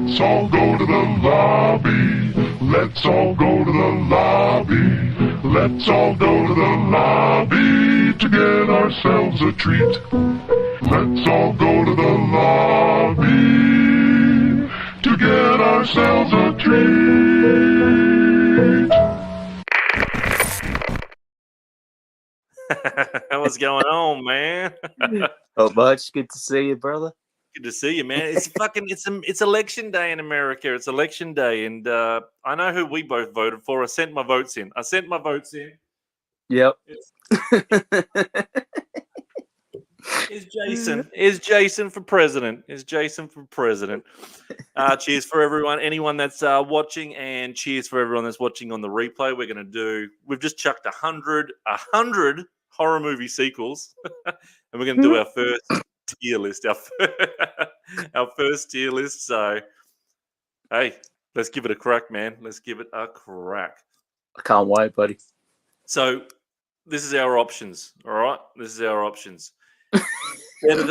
Let's all go to the lobby. Let's all go to the lobby. Let's all go to the lobby to get ourselves a treat. Let's all go to the lobby to get ourselves a treat. What's going on, man? Not much. Good to see you, brother. Good to see you, man. It's election day in America. It's election day, and I know who we both voted for. I sent my votes in. Yep. Is Jason for president? Cheers for everyone, anyone that's watching, and cheers for everyone that's watching on the replay. We've just chucked 100 horror movie sequels, and we're going to do our first tier list, our first tier list. So, hey, let's give it a crack, man. Let's give it a crack. I can't wait, buddy. So, this is our options, all right? This is our options. Better than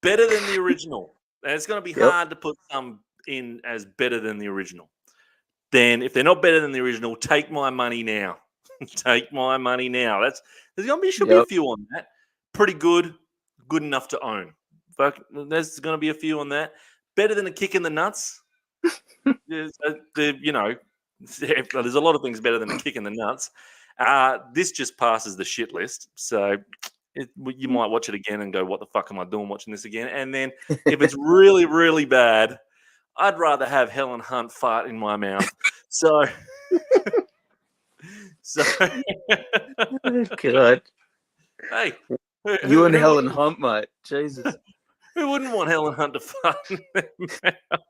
the original. And it's going to be hard to put some in as better than the original. Then, if they're not better than the original, take my money now. Take my money now. There's going to be be a few on that. Pretty good enough to own. There's going to be a few on that. Better than a kick in the nuts. There's a lot of things better than a kick in the nuts. This just passes the shit list. So you might watch it again and go, what the fuck am I doing watching this again? And then if it's really, really bad, I'd rather have Helen Hunt fart in my mouth. So God. Hey. You and Helen Hunt, mate. Jesus. Who wouldn't want Helen Hunt to fart in their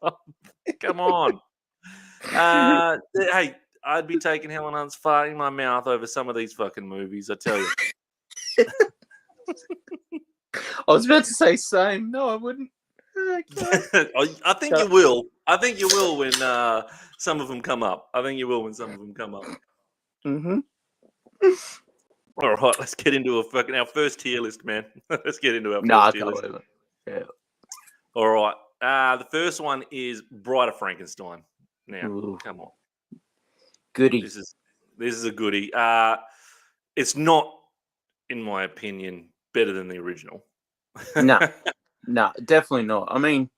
mouth? Come on. Hey, I'd be taking Helen Hunt's fart in my mouth over some of these fucking movies, I tell you. I was about to say same. No, I wouldn't. I think you will. I think you will when some of them come up. Mm-hmm. All right, let's get into our first tier list, man. Let's get into our first tier list. Yeah. All right. The first one is Bride of Frankenstein. Now, come on. Goodie. This is a goodie. It's not, in my opinion, better than the original. No, definitely not. I mean,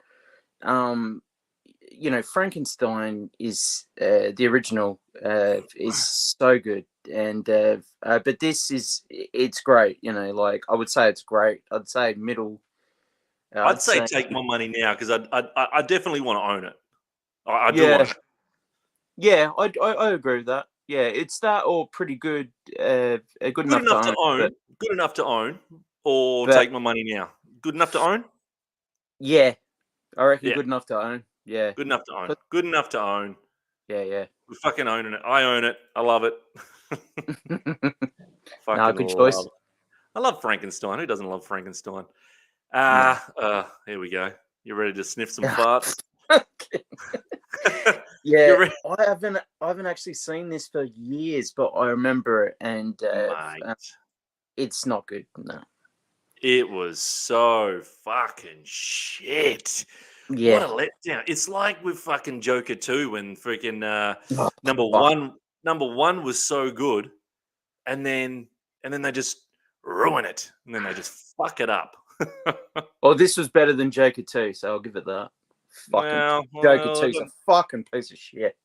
Frankenstein is the original is so good, and but it's great. I would say it's great. I'd say middle. I'd say take my money now because I definitely want to own it. I do. Yeah. Own it. Yeah, I agree with that. Yeah, it's that or pretty good. Good enough to own. Good enough to own, or take my money now. Good enough to own. Yeah, I reckon good enough to own. Yeah, good enough to own. Good enough to own. Yeah. We're fucking owning it. I own it. I love it. Good choice. I love Frankenstein. Who doesn't love Frankenstein? Here we go. You ready to sniff some farts? Yeah, I haven't actually seen this for years, but I remember it, and it's not good. No, it was so fucking shit. Yeah, what a letdown! It's like with fucking Joker 2 when freaking number one was so good, and then they just ruin it, and then they just fuck it up. Well, this was better than Joker 2, so I'll give it that. Joker 2's a fucking piece of shit.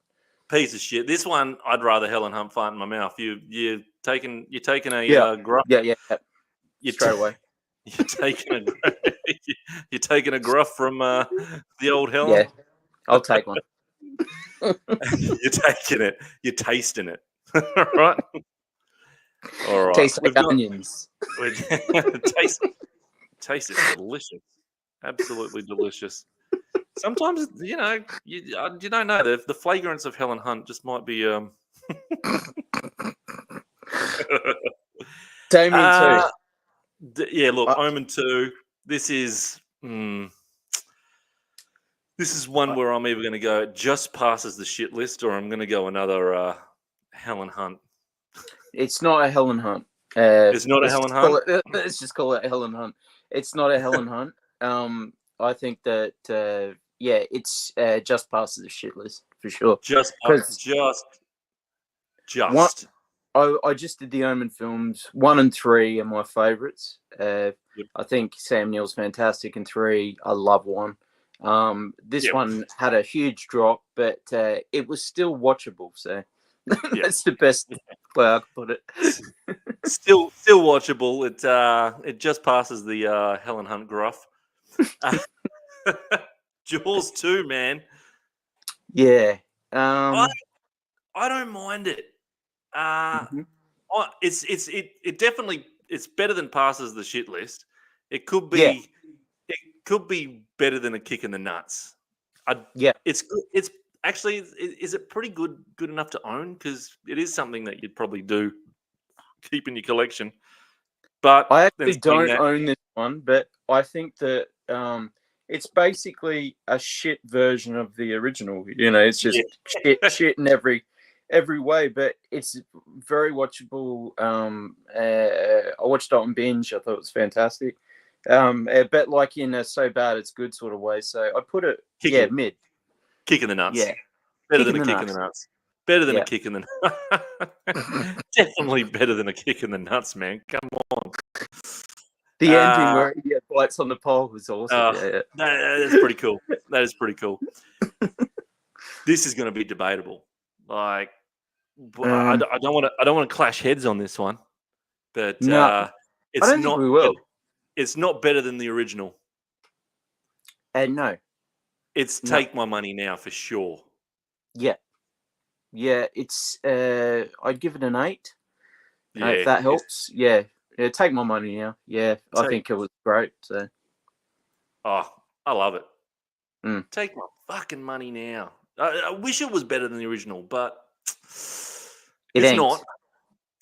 This one, I'd rather Helen Hunt fart in my mouth. You're taking a gruff. Yeah. Straight away. You're taking a gruff from the old Helen. Yeah, I'll take one. You're taking it. You're tasting it. All right. Taste like onions. Taste is delicious. Absolutely delicious. Sometimes, you don't know. The flagrance of Helen Hunt just might be... Damien 2. Yeah, look, Omen 2. This is one where I'm either going to go, it just passes the shit list, or I'm going to go another Helen Hunt. It's not a Helen Hunt. It's not a Helen Hunt? Let's just call it a Helen Hunt. It's not a Helen Hunt. I think that yeah, it's just passes the shit list for sure. Just, Because one, just. I just did the Omen films. 1 and 3 are my favorites. Yep. I think Sam Neill's fantastic in 3. I love 1. This Yep. one had a huge drop, but it was still watchable. So that's the best way I could put it. Still watchable. It just passes the Helen Hunt gruff. Jaws 2, man. Yeah. I don't mind it. It definitely it's better than passes the shit list. It could be Yeah. it could be better than a kick in the nuts. Yeah. It's good. It's actually is it pretty good enough to own, because it is something that you'd probably do keep in your collection. But I then actually saying don't that, own this one, but I think that it's basically a shit version of the original. You know, it's just shit in every way, but it's very watchable. I watched it on binge. I thought it was fantastic. But like in a so bad it's good sort of way. So I put it mid. kick in the nuts. Yeah, Better than a kick in the nuts. Better than a Yeah. kick in the Definitely better than a kick in the nuts, man. Come on. The ending where he bites on the pole was awesome. That's pretty cool. That is pretty cool. This is going to be debatable. Like, I don't want to clash heads on this one, but No, it's I don't think we will. It's not better than the original. No. It's take my money now for sure. Yeah. Yeah, it's I'd give it an 8. Yeah, if that helps. Yeah, take my money now. Yeah, I think it was great. So, I love it. Mm. Take my fucking money now. I wish it was better than the original, but it's not.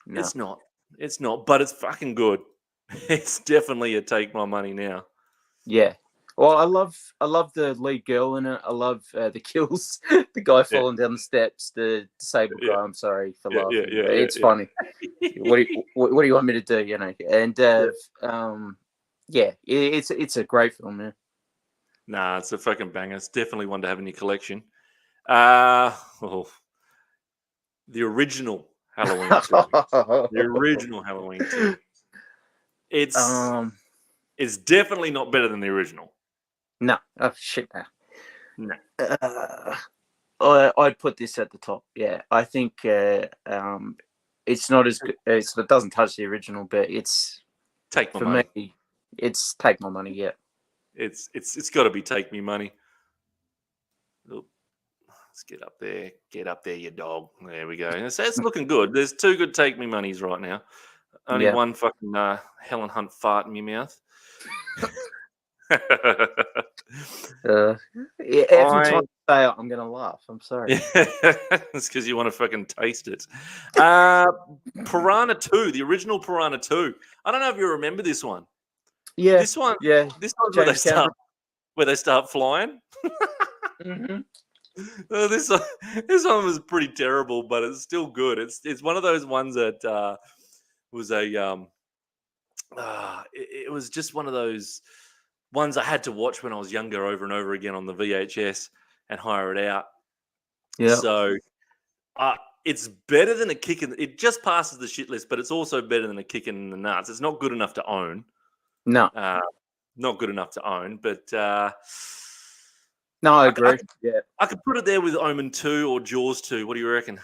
No. It's not. It's not. But it's fucking good. It's definitely a take my money now. Yeah. Well, I love the lead girl in it. I love the kills. The guy falling down the steps, the disabled guy. I'm sorry for laughing. It's funny. What do you want me to do? You know, and it's a great film, man. Nah, it's a fucking banger. It's definitely one to have in your collection. The original Halloween 2. The original Halloween 2. It's definitely not better than the original. No. Oh shit. No. I'd put this at the top. Yeah, I think it's not as good. It doesn't touch the original, but it's take my money. Me, it's take my money. Yeah, it's got to be take me money. Oop. Let's get up there. Get up there, you dog. There we go. It's looking good. There's 2 good take me monies right now. Only one fucking Helen Hunt fart in your mouth. Every time I say it, I'm gonna laugh. I'm sorry. It's because you want to fucking taste it. Piranha 2, the original Piranha 2. I don't know if you remember this one. Yeah. This one. Yeah. This one's where they start flying. Mm-hmm. This one was pretty terrible, but it's still good. It's one of those ones that was a it was just one of those ones I had to watch when I was younger over and over again on the VHS and hire it out. Yeah. So it's better than a kick in. It just passes the shit list, but it's also better than a kick in the nuts. It's not good enough to own. No. Not good enough to own, but no, I agree. I could put it there with Omen 2 or Jaws 2. What do you reckon?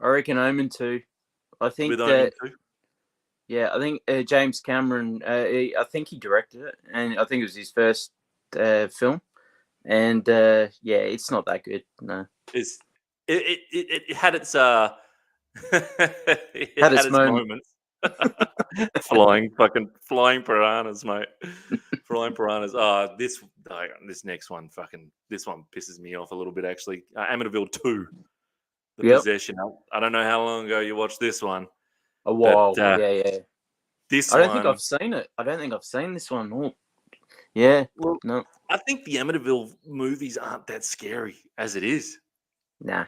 I reckon Omen 2. I think with Omen 2? Yeah, I think James Cameron. I think he directed it, and I think it was his first film. And it's not that good. No, it had its it had its moments. flying piranhas, mate. Flying piranhas. This next one, this one pisses me off a little bit actually. Amityville 2, The Possession. I don't know how long ago you watched this one. A while. But, I don't think I've seen it. I don't think I've seen this one. Oh. Yeah. Well, no. I think the Amityville movies aren't that scary as it is. Nah.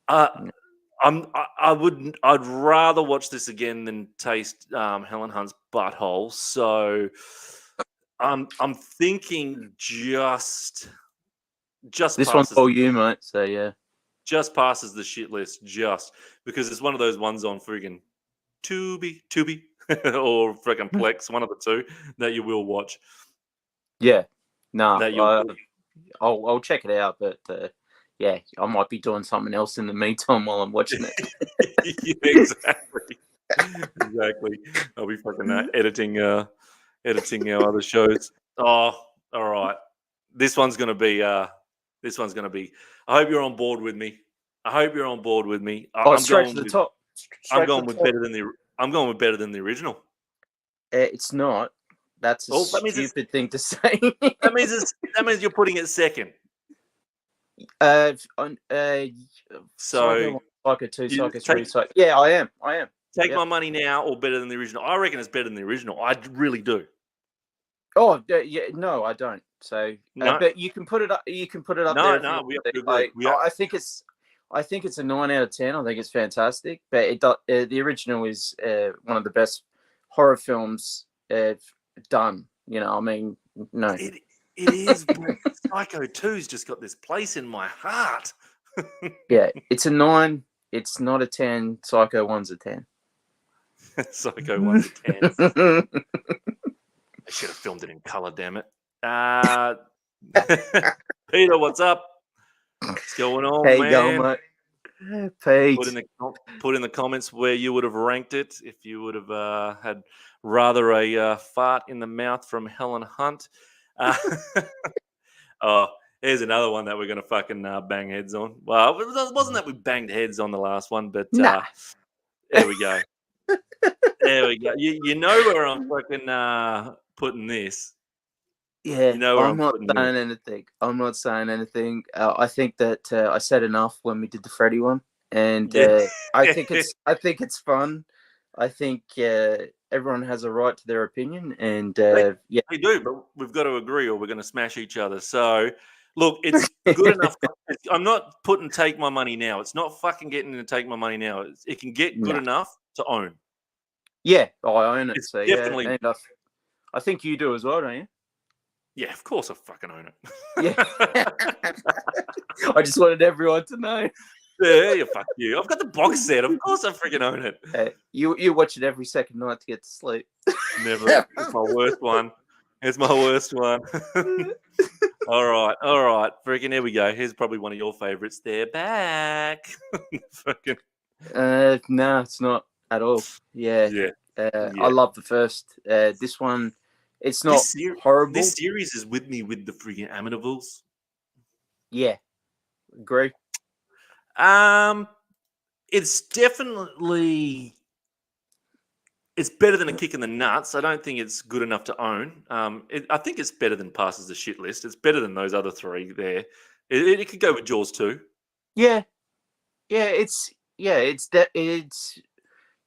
I'd rather watch this again than taste Helen Hunt's butthole. So I'm thinking just This one's passes all you, mate. So yeah. just passes the shit list, just because it's one of those ones on friggin' Tubi, or friggin' Plex, one of the two that you will watch. Yeah. Nah. That you'll I'll check it out, but yeah, I might be doing something else in the meantime while I'm watching it. Yeah, exactly. Exactly. I'll be fucking editing our other shows. Oh, all right. This one's gonna be. I hope you're on board with me. Oh, I'm straight going to the with. top. I'm Straight to going the with top. better than the. I'm going with better than the original. It's not. That's a Oh, that means stupid thing to say. that means you're putting it second. Psycho 1, Psycho 2, You Psycho 3, take Psycho. Yeah, I am. take Yep. my money now or better than the original. I reckon it's better than the original. I really do. Oh, yeah. No, I don't. So, No. but you can put it up. You can put it up No, there. if no, you we have want. to agree. I think it's a 9 out of 10. I think it's fantastic. But the original is one of the best horror films done. You know, I mean, no. It is, but Psycho 2's just got this place in my heart. Yeah, it's a 9. It's not a 10. Psycho 1's a 10. Psycho 1's a 10. I should have filmed it in color, damn it. Peter, what's up? What's going on, How you man? going, mate? Pete. Put in the comments where you would have ranked it if you would have had rather a fart in the mouth from Helen Hunt. Oh, here's another one that we're going to fucking bang heads on. Well, it wasn't that we banged heads on the last one, but Nah. there we go. There we go. You know where I'm fucking putting this. Yeah, You know where I'm not putting saying anything. I'm not saying anything. I think that I said enough when we did the Freddy one, and Yeah. I think it's fun. I think everyone has a right to their opinion, and yeah, We do, but we've got to agree or we're going to smash each other. So, look, it's good enough. I'm not putting take my money now. It's not fucking getting to take my money now. It can get good No. enough to own. yeah, I own it. It's So definitely. yeah, and I think you do as well, don't you? Yeah, of course I fucking own it. Yeah. I just wanted everyone to know. Yeah, fuck you. I've got the box set. Of course I freaking own it. You watch it every second night to get to sleep. Never. It's my worst one. It's my worst one. All right. Freaking here we go. Here's probably one of your favorites. They're back. Fucking. No, it's not at all. Yeah. I love the first. This one, it's not horrible. This series is with me with the freaking Amityville's. Yeah, agree. It's definitely better than a kick in the nuts. I don't think it's good enough to own. I think it's better than passes the shit list. It's better than those other three there. It could go with Jaws too. Yeah, it's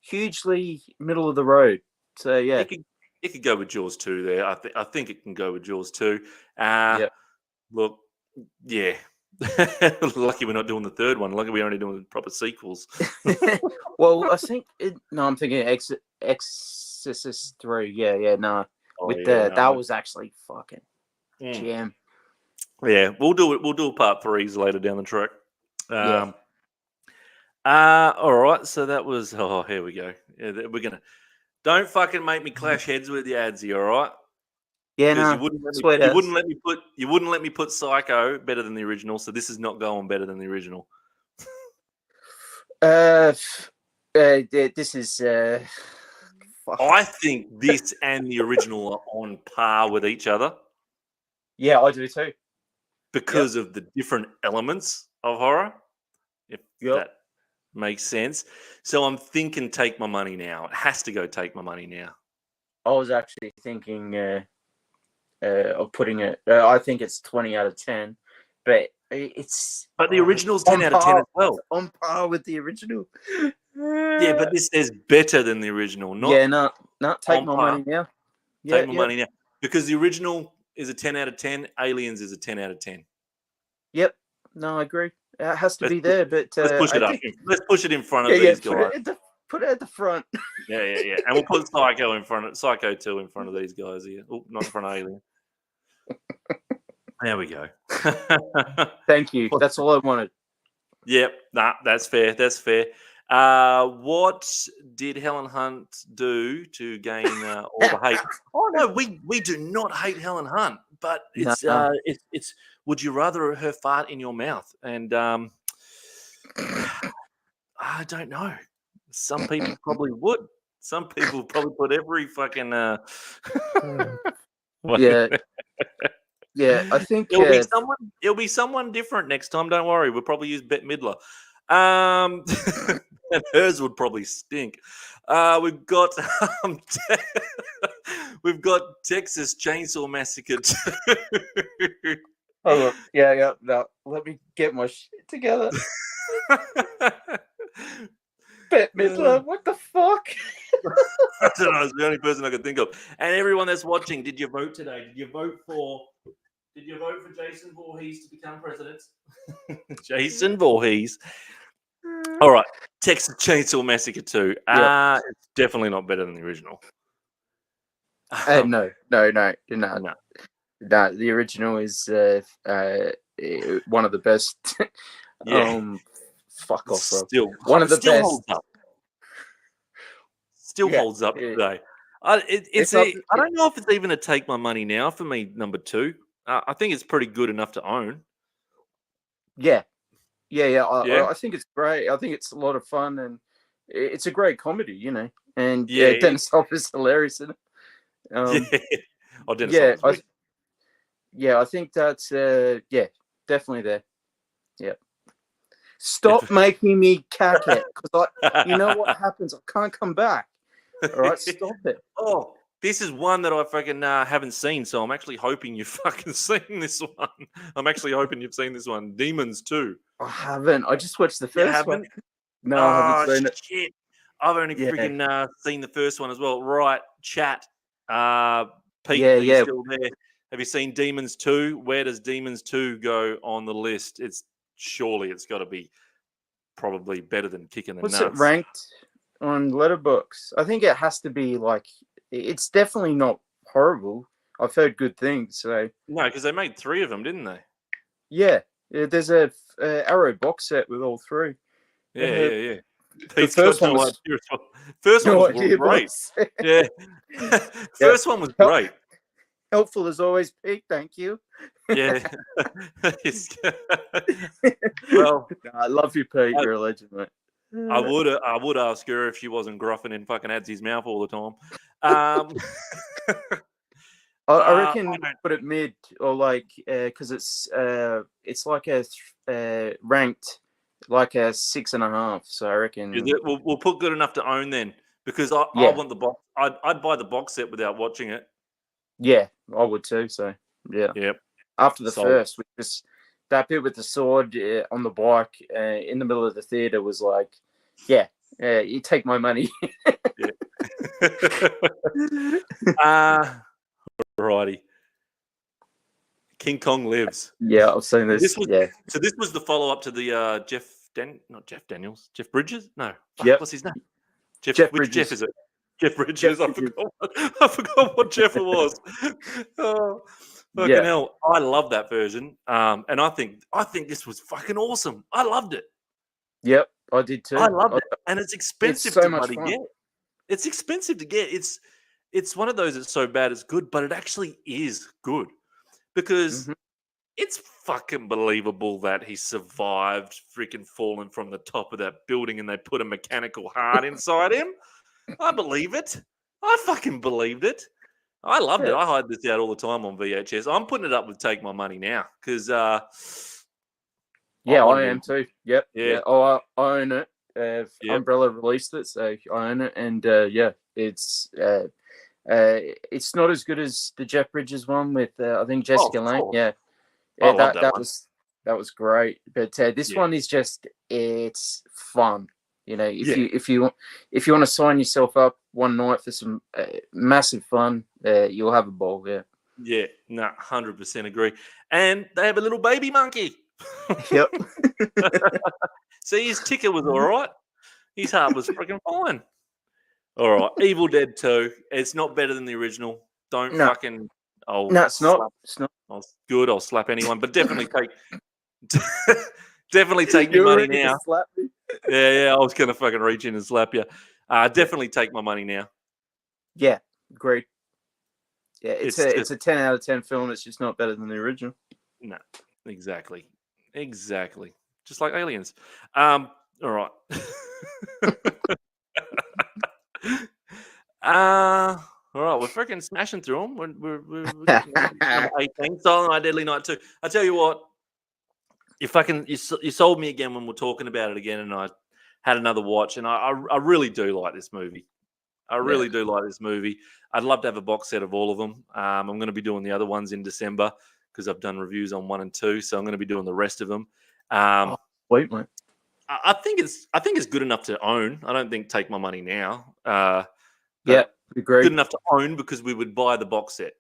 hugely middle of the road. So yeah, it could go with Jaws too there. I think it can go with Jaws too. Yep. Look, yeah. Lucky we're not doing the third one. Lucky we're only doing proper sequels. Well, I think I'm thinking Exorcist 3. Yeah, no. That was actually fucking jam. Yeah, we'll do it. We'll do part 3s later down the track. Yeah. All right. So that was. Oh, here we go. Yeah, we're gonna. Don't fucking make me clash heads with you, Adsey. All right. Yeah, no. You wouldn't let me put Psycho better than the original. So this is not going better than the original. This is. I think this and the original are on par with each other. Yeah, I do too. Because of the different elements of horror. If that makes sense. So I'm thinking take my money now. It has to go take my money now. I was actually thinking of putting it. I think it's 20 out of 10, but it's. But the original's 10 out of 10 as well. On par with the original. Yeah, but this says better than the original. Not take my money now. Take my money now. Because the original is a 10 out of 10. Aliens is a 10 out of 10. Yep. No, I agree. It has to be there, but let's push it up. Let's push it in front of these guys. Put it at the front. Yeah. And we'll put Psycho 2 in front of these guys here. Oh, not in front of Alien. There we go. Thank you. That's all I wanted. Yep, that's fair. That's fair. What did Helen Hunt do to gain all the hate? Oh no, we do not hate Helen Hunt, but it's would you rather her fart in your mouth? And I don't know. Some people probably would. Some people probably put every fucking Yeah. Yeah, I think it'll be someone different next time. Don't worry. We'll probably use Bette Midler. And hers would probably stink. We've got we've got Texas Chainsaw Massacre 2. Oh, yeah. No, let me get my shit together. Bette Midler, what the fuck? I don't know. It's the only person I could think of. And everyone that's watching, did you vote today? Did you vote for Jason Voorhees to become president? Jason Voorhees. All right. Texas Chainsaw Massacre 2. Yeah. It's definitely not better than the original. No. The original is one of the best. Yeah. Fuck off, bro. Still, one of the best. Holds up. Still holds up today. I don't know if it's even a take my money now for me, number 2. I think it's pretty good enough to own. Yeah. I think it's great. I think it's a lot of fun, and it's a great comedy, you know. And Dennis Hopper's hilarious in it. Dennis Hopper's I think that's definitely there. Yeah. Stop making me cack it, because you know what happens? I can't come back. All right, stop it. Oh, this is one that I fucking haven't seen, so I'm actually hoping you've fucking seen this one. I'm actually hoping you've seen this one. Demons 2. I haven't. I just watched the first one. No, I haven't seen it. Shit. I've only freaking seen the first one as well. Right, chat. Pete, are you still there? Have you seen Demons 2? Where does Demons 2 go on the list? Surely it's got to be probably better than Kicking the Nuts. What's it ranked on Letterboxd? I think it has to be like, it's definitely not horrible. I've heard good things. So no, because they made 3 of them, didn't they? Yeah. There's a Arrow box set with all 3. Yeah. The first one was great. Yeah. First one was great. Helpful as always, Pete. Thank you. Yeah. Well, I love you, Pete. You're a legend, mate. I would ask her if she wasn't gruffing in fucking Adsey's mouth all the time. I reckon put it mid, or like because it's like a ranked like a 6.5. So I reckon we'll put good enough to own then, because I want the box. I'd buy the box set without watching it. Yeah, I would too. So yeah. Yep. After the first, which was that bit with the sword on the bike in the middle of the theater was like, you take my money. Righty. King Kong Lives. Yeah, I've seen this. So this was the follow-up to the not Jeff Daniels, Jeff Bridges? No. What's his name? Jeff which Bridges. Jeff is it? Jeff Bridges. I forgot what Jeff it was. Oh, fucking hell. I love that version. And I think this was fucking awesome. I loved it. Yep, I did too. I loved it. And it's expensive to get. It's expensive to get. It's one of those that's so bad it's good, but it actually is good. Because it's fucking believable that he survived freaking falling from the top of that building and they put a mechanical heart inside him. I believe it. I fucking believed it. I loved it. I hide this out all the time on VHS. I'm putting it up with Take My Money now because I am too. Yep. Yeah. Oh, I own it. Umbrella released it, so I own it, and it's not as good as the Jeff Bridges one with I think Jessica Lange. Yeah, that was great. But this one is just it's fun. You know, if you want to sign yourself up one night for some massive fun, you'll have a ball. Yeah. Yeah. 100% agree. And they have a little baby monkey. Yep. See, his ticker was all right. His heart was freaking fine. All right, Evil Dead 2. It's not better than the original. Don't No. fucking. No, it's not. It's not. Good. I'll slap anyone, but definitely take. Definitely take me You're money ready to now. slap me? Yeah. I was gonna fucking reach in and slap you. Definitely take my money now. Yeah, great. Yeah, it's a just- 10 out of 10 film. It's just not better than the original. No, exactly. Just like Aliens. All right. All right, we're freaking smashing through them. We're getting number 18. Silent Night, Deadly Night 2. I tell you what, you sold me again when we're talking about it again, and I had another watch, and I really do like this movie. I really do like this movie. I'd love to have a box set of all of them. I'm going to be doing the other ones in December because I've done reviews on 1 and 2, so I'm going to be doing the rest of them. Wait, mate. I think it's good enough to own. I don't think take my money now. Yeah, agreed. Good enough to own because we would buy the box set.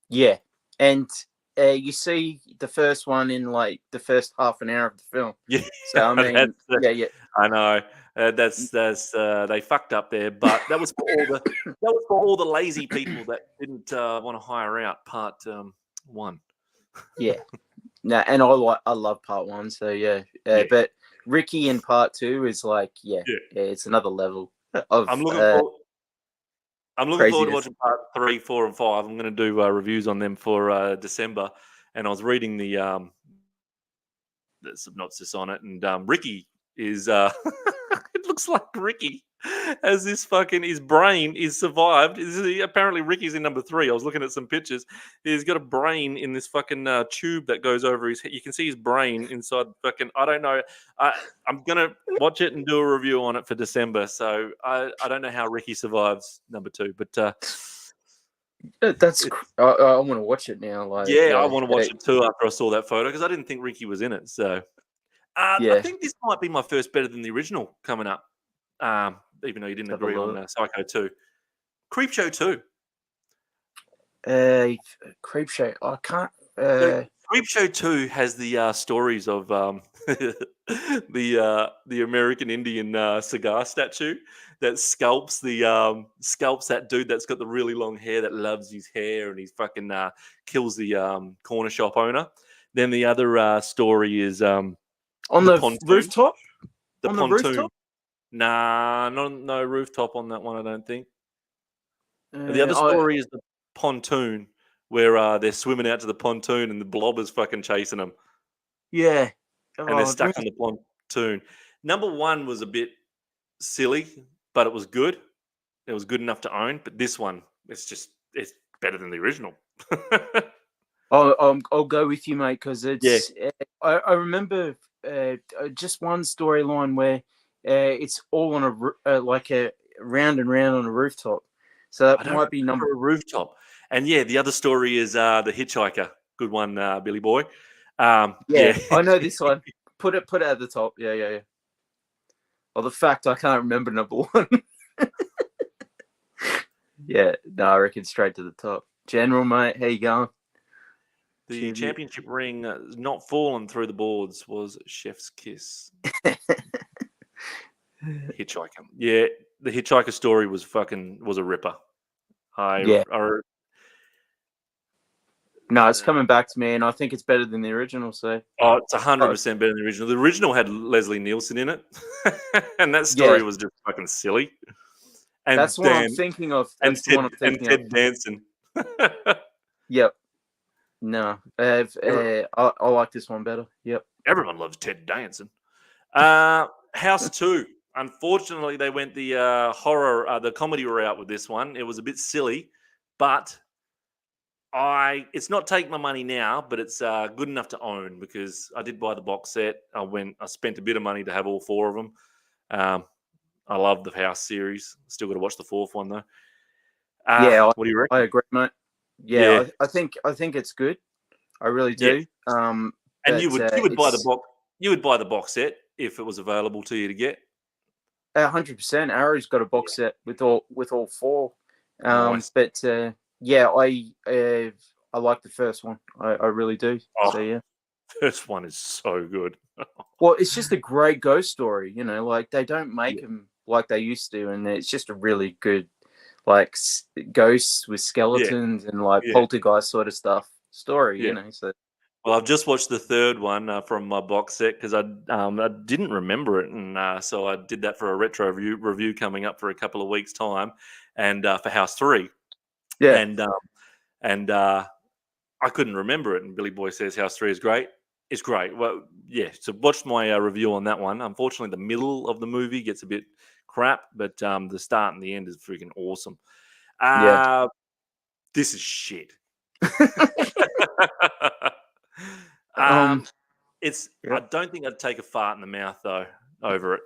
Yeah, and you see the first one in like the first half an hour of the film. Yeah, so I mean, yeah. I know that's they fucked up there, but that was for all the lazy people that didn't want to hire out part 1. Yeah, no, and I love part 1, so yeah. But Ricky in part 2 is like, it's another level of. I'm looking forward to watching part 3, 4, and 5. I'm going to do reviews on them for December, and I was reading the synopsis on it, and Ricky is it looks like Ricky as this fucking his brain is survived. Apparently Ricky's in number 3. I was looking at some pictures. He's got a brain in this fucking tube that goes over his head. You can see his brain inside fucking. I don't know. I'm gonna watch it and do a review on it for December. So I don't know how Ricky survives number 2, but that's I want to watch it now. Like, I want to watch it too after I saw that photo because I didn't think Ricky was in it. So I think this might be my first better than the original coming up. Even though you didn't agree on Psycho 2. Creepshow 2. Creepshow. I can't. Creepshow 2 has the stories of the American Indian cigar statue that scalps that dude that's got the really long hair that loves his hair and he's fucking kills the corner shop owner. Then the other story is on the pontoon. rooftop. The on pontoon. The rooftop? Nah, no rooftop on that one. I don't think. The other story is the pontoon, where they're swimming out to the pontoon and the blob is fucking chasing them. Yeah, and they're stuck on the pontoon. Number 1 was a bit silly, but it was good. It was good enough to own. But this one, it's better than the original. I'll go with you, mate, because it's. I remember just one storyline where it's all on a round and round on a rooftop. So that might be number a rooftop. And the other story is the hitchhiker. Good one, Billy boy. I know this one. Put it at the top. Yeah. Well, the fact I can't remember number 1. I reckon straight to the top. General, mate, how you going? The championship ring not fallen through the boards was Chef's Kiss. Hitchhiker. Yeah, the hitchhiker story was a ripper. No, it's coming back to me, and I think it's better than the original. So, it's 100% better than the original. The original had Leslie Nielsen in it, and that story was just fucking silly. And that's what I'm thinking of. And Ted Danson. Yep. No, I like this one better. Yep. Everyone loves Ted Danson. House 2. Unfortunately, they went the horror, the comedy route with this one. It was a bit silly, but it's not take my money now, but it's good enough to own because I did buy the box set. I spent a bit of money to have all 4 of them. I love the House series. Still got to watch the 4th one though. What do you reckon? I agree, mate. Yeah. I think it's good. I really do. Yeah. And you would buy the box. You would buy the box set if it was available to you to get. 100%. Arrow's got a box set with all 4. Nice. But I like the first one. I really do. So yeah. first one is so good. Well, it's just a great ghost story, like they don't make Yeah. them like they used to, and it's just a really good, like ghosts with skeletons and like Yeah. poltergeist sort of stuff story, Yeah. So Well, I've just watched the third one from my box set because I didn't remember it, and so I did that for a retro review coming up for a couple of weeks' time, and for House 3, yeah, and I couldn't remember it. And Billy Boy says House 3 is great. It's great. Well, yeah. So watch my review on that one. Unfortunately, the middle of the movie gets a bit crap, but the start and the end is freaking awesome. yeah. This is shit. Um, It's. yeah. I don't think I'd take a fart in the mouth though over it.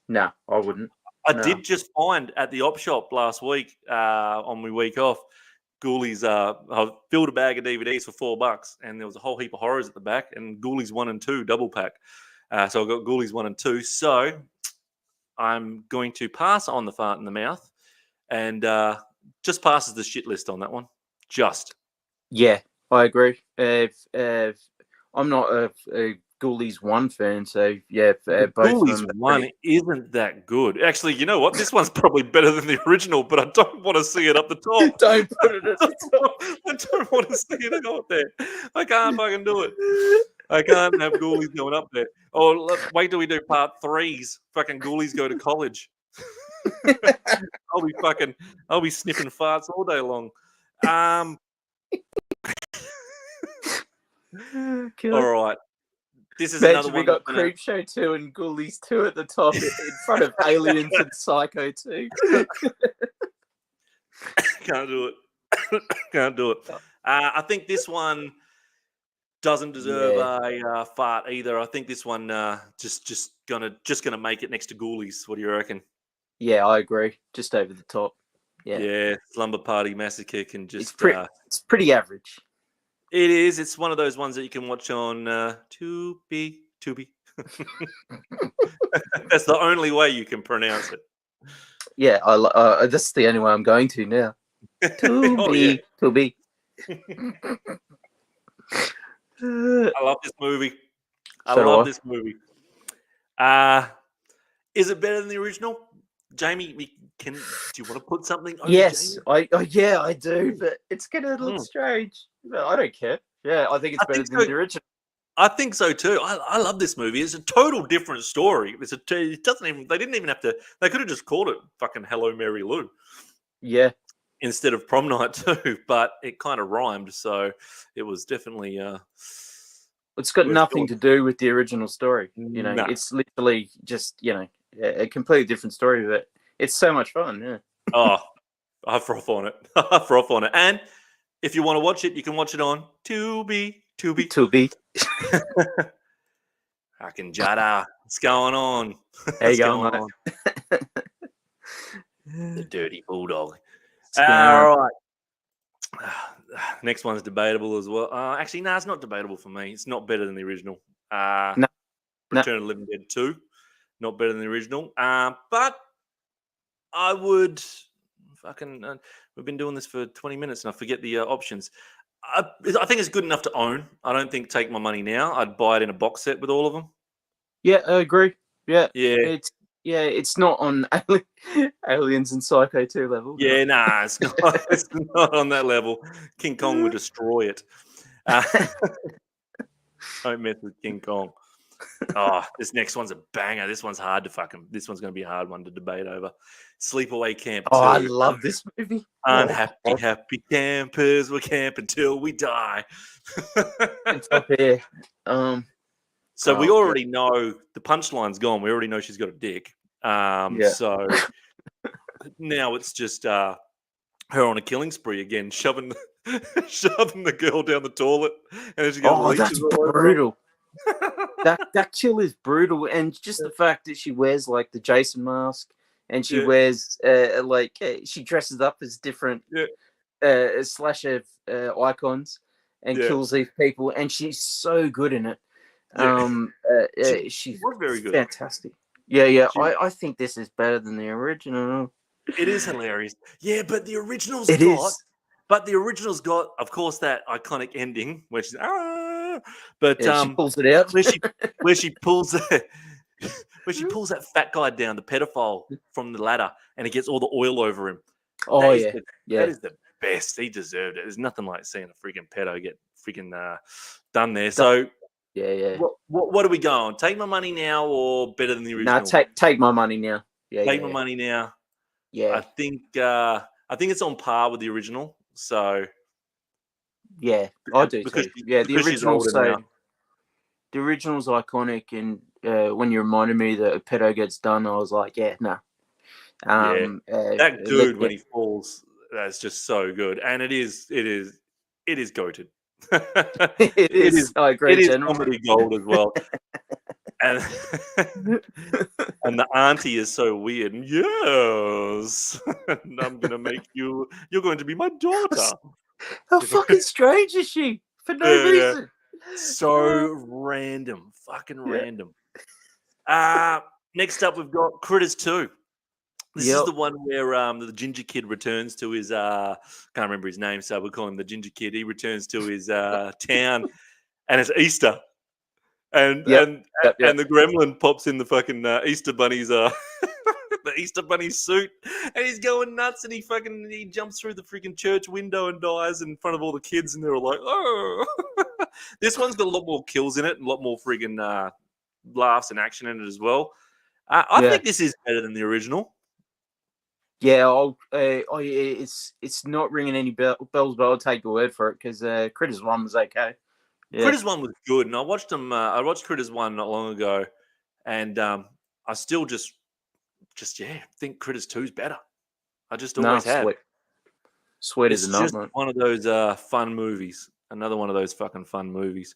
No, I wouldn't. I No. did just find at the op shop last week on my week off. Ghoulies, I filled a bag of DVDs for $4, and there was a whole heap of horrors at the back, and Ghoulies 1 and 2 double pack. So I got Ghoulies 1 and 2. So I'm going to pass on the fart in the mouth, and just passes the shit list on that one. Just. Yeah, I agree. I'm not a Ghoulies 1 fan, so yeah, both Ghoulies of them. 1 isn't that good. Actually, you know what? This one's probably better than the original, but I don't want to see it up the top. Don't put it at the top. I don't want to see it up there. I can't fucking do it. I can't have Ghoulies going up there. Oh, wait till we do part 3s. Fucking Ghoulies go to college. I'll be sniffing farts all day long. All right. This is another Imagine one. we got Creepshow 2 and Ghoulies 2 at the top in front of Aliens and Psycho 2. Can't do it. Can't do it. I think this one doesn't deserve a fart either. I think this one just gonna make it next to Ghoulies. What do you reckon? Yeah, I agree. Just over the top. Yeah. Slumber Party Massacre can just. It's pretty average. It is. It's one of those ones that you can watch on Tubi. That's the only way you can pronounce it. Yeah, that's the only way I'm going to now. Tubi. I love this movie. I love this movie. Is it better than the original? Jamie, do you want to put something over? Yes, Jamie? I do, but it's gonna look strange. But I don't care. Yeah, I think it's better than the original. I think so too. I love this movie. It's a total different story. It doesn't even. They didn't even have to. They could have just called it fucking Hello Mary Lou. Yeah. Instead of Prom Night too, but it kind of rhymed, so it was definitely. It's got nothing to do with the original story. No. It's literally just a completely different story, but it's so much fun. Yeah. Oh, I froth on it. I froth on it. And if you want to watch it, you can watch it on Tubi. Fucking Jada. What's going on? How you going, mate? The dirty bulldog. All right. Next one's debatable as well. Actually, no, it's not debatable for me. It's not better than the original. No. Return of the Living Dead 2. Not better than the original. But I would fucking... we've been doing this for 20 minutes and I forget the options. I think it's good enough to own. I don't think take my money now. I'd buy it in a box set with all of them. Yeah, I agree. Yeah. Yeah. It's not on Aliens and Psycho 2 level. Yeah, nah, it's not on that level. King Kong would destroy it. Don't mess with King Kong. Oh, this next one's a banger. This one's going to be a hard one to debate over. Sleepaway Camp 2. Oh, I love this movie. Happy campers. We'll camp until we die. It's up here. So we already know the punchline's gone. We already know she's got a dick. So now it's just her on a killing spree again, shoving the girl down the toilet, and she goes, that's brutal. that kill is brutal, and just the fact that she wears like the Jason mask, and she wears she dresses up as different slasher icons and kills these people, and she's so good in it. She's very good. Fantastic. Yeah. I think this is better than the original. It is hilarious. Yeah, but the original's got, of course, that iconic ending where she's But Yeah, she pulls it out. where she pulls where she pulls that fat guy down, the pedophile, from the ladder, and he gets all the oil over him. Oh, That yeah. is the best. He deserved it. There's nothing like seeing a freaking pedo get freaking done there. So Yeah. what are we going? Take my money now or better than the Nah, original? take my money now. Yeah, Take my money now. Yeah. I think it's on par with the original. So Yeah, I do because too. Yeah, the because she's original's older now. the original's iconic, and when you reminded me that a pedo gets done, I was like, yeah, no. That dude when he falls, that's just so good, and it is goated. it is. I agree, it is General. comedy gold as well. And and the auntie is so weird. Yes, and I'm gonna make you. You're going to be my daughter. How fucking strange is she? For no Yeah. reason. So random, fucking Yeah. random. Next up, we've got Critters 2. This is the one where the ginger kid returns to his can't remember his name, so we'll call him the ginger kid. He returns to his town, and it's Easter, and the gremlin pops in the fucking Easter bunny's the Easter bunny suit, and he's going nuts, and he jumps through the freaking church window and dies in front of all the kids, and they're all like, oh. This one's got a lot more kills in it and a lot more friggin' laughs and action in it as well. I think this is better than the original. Yeah, it's not ringing any bells, but I'll take your word for it because Critters 1 was okay. Yeah. Critters 1 was good, and I watched them. I watched Critters 1 not long ago, and I still just think Critters 2 is better. I just always have. Sweet It's as a nut, just mate. one of those fun movies. Another one of those fucking fun movies.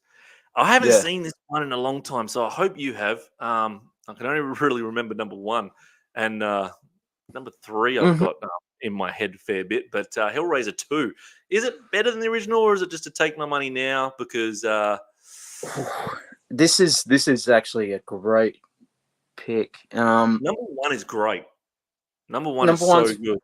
I haven't seen this one in a long time, so I hope you have. I can only really remember number 1, and number 3 I've got in my head a fair bit. But Hellraiser 2, is it better than the original, or is it just to take my money now? Because this is actually a great pick. number 1 is great. Number 1 is so good.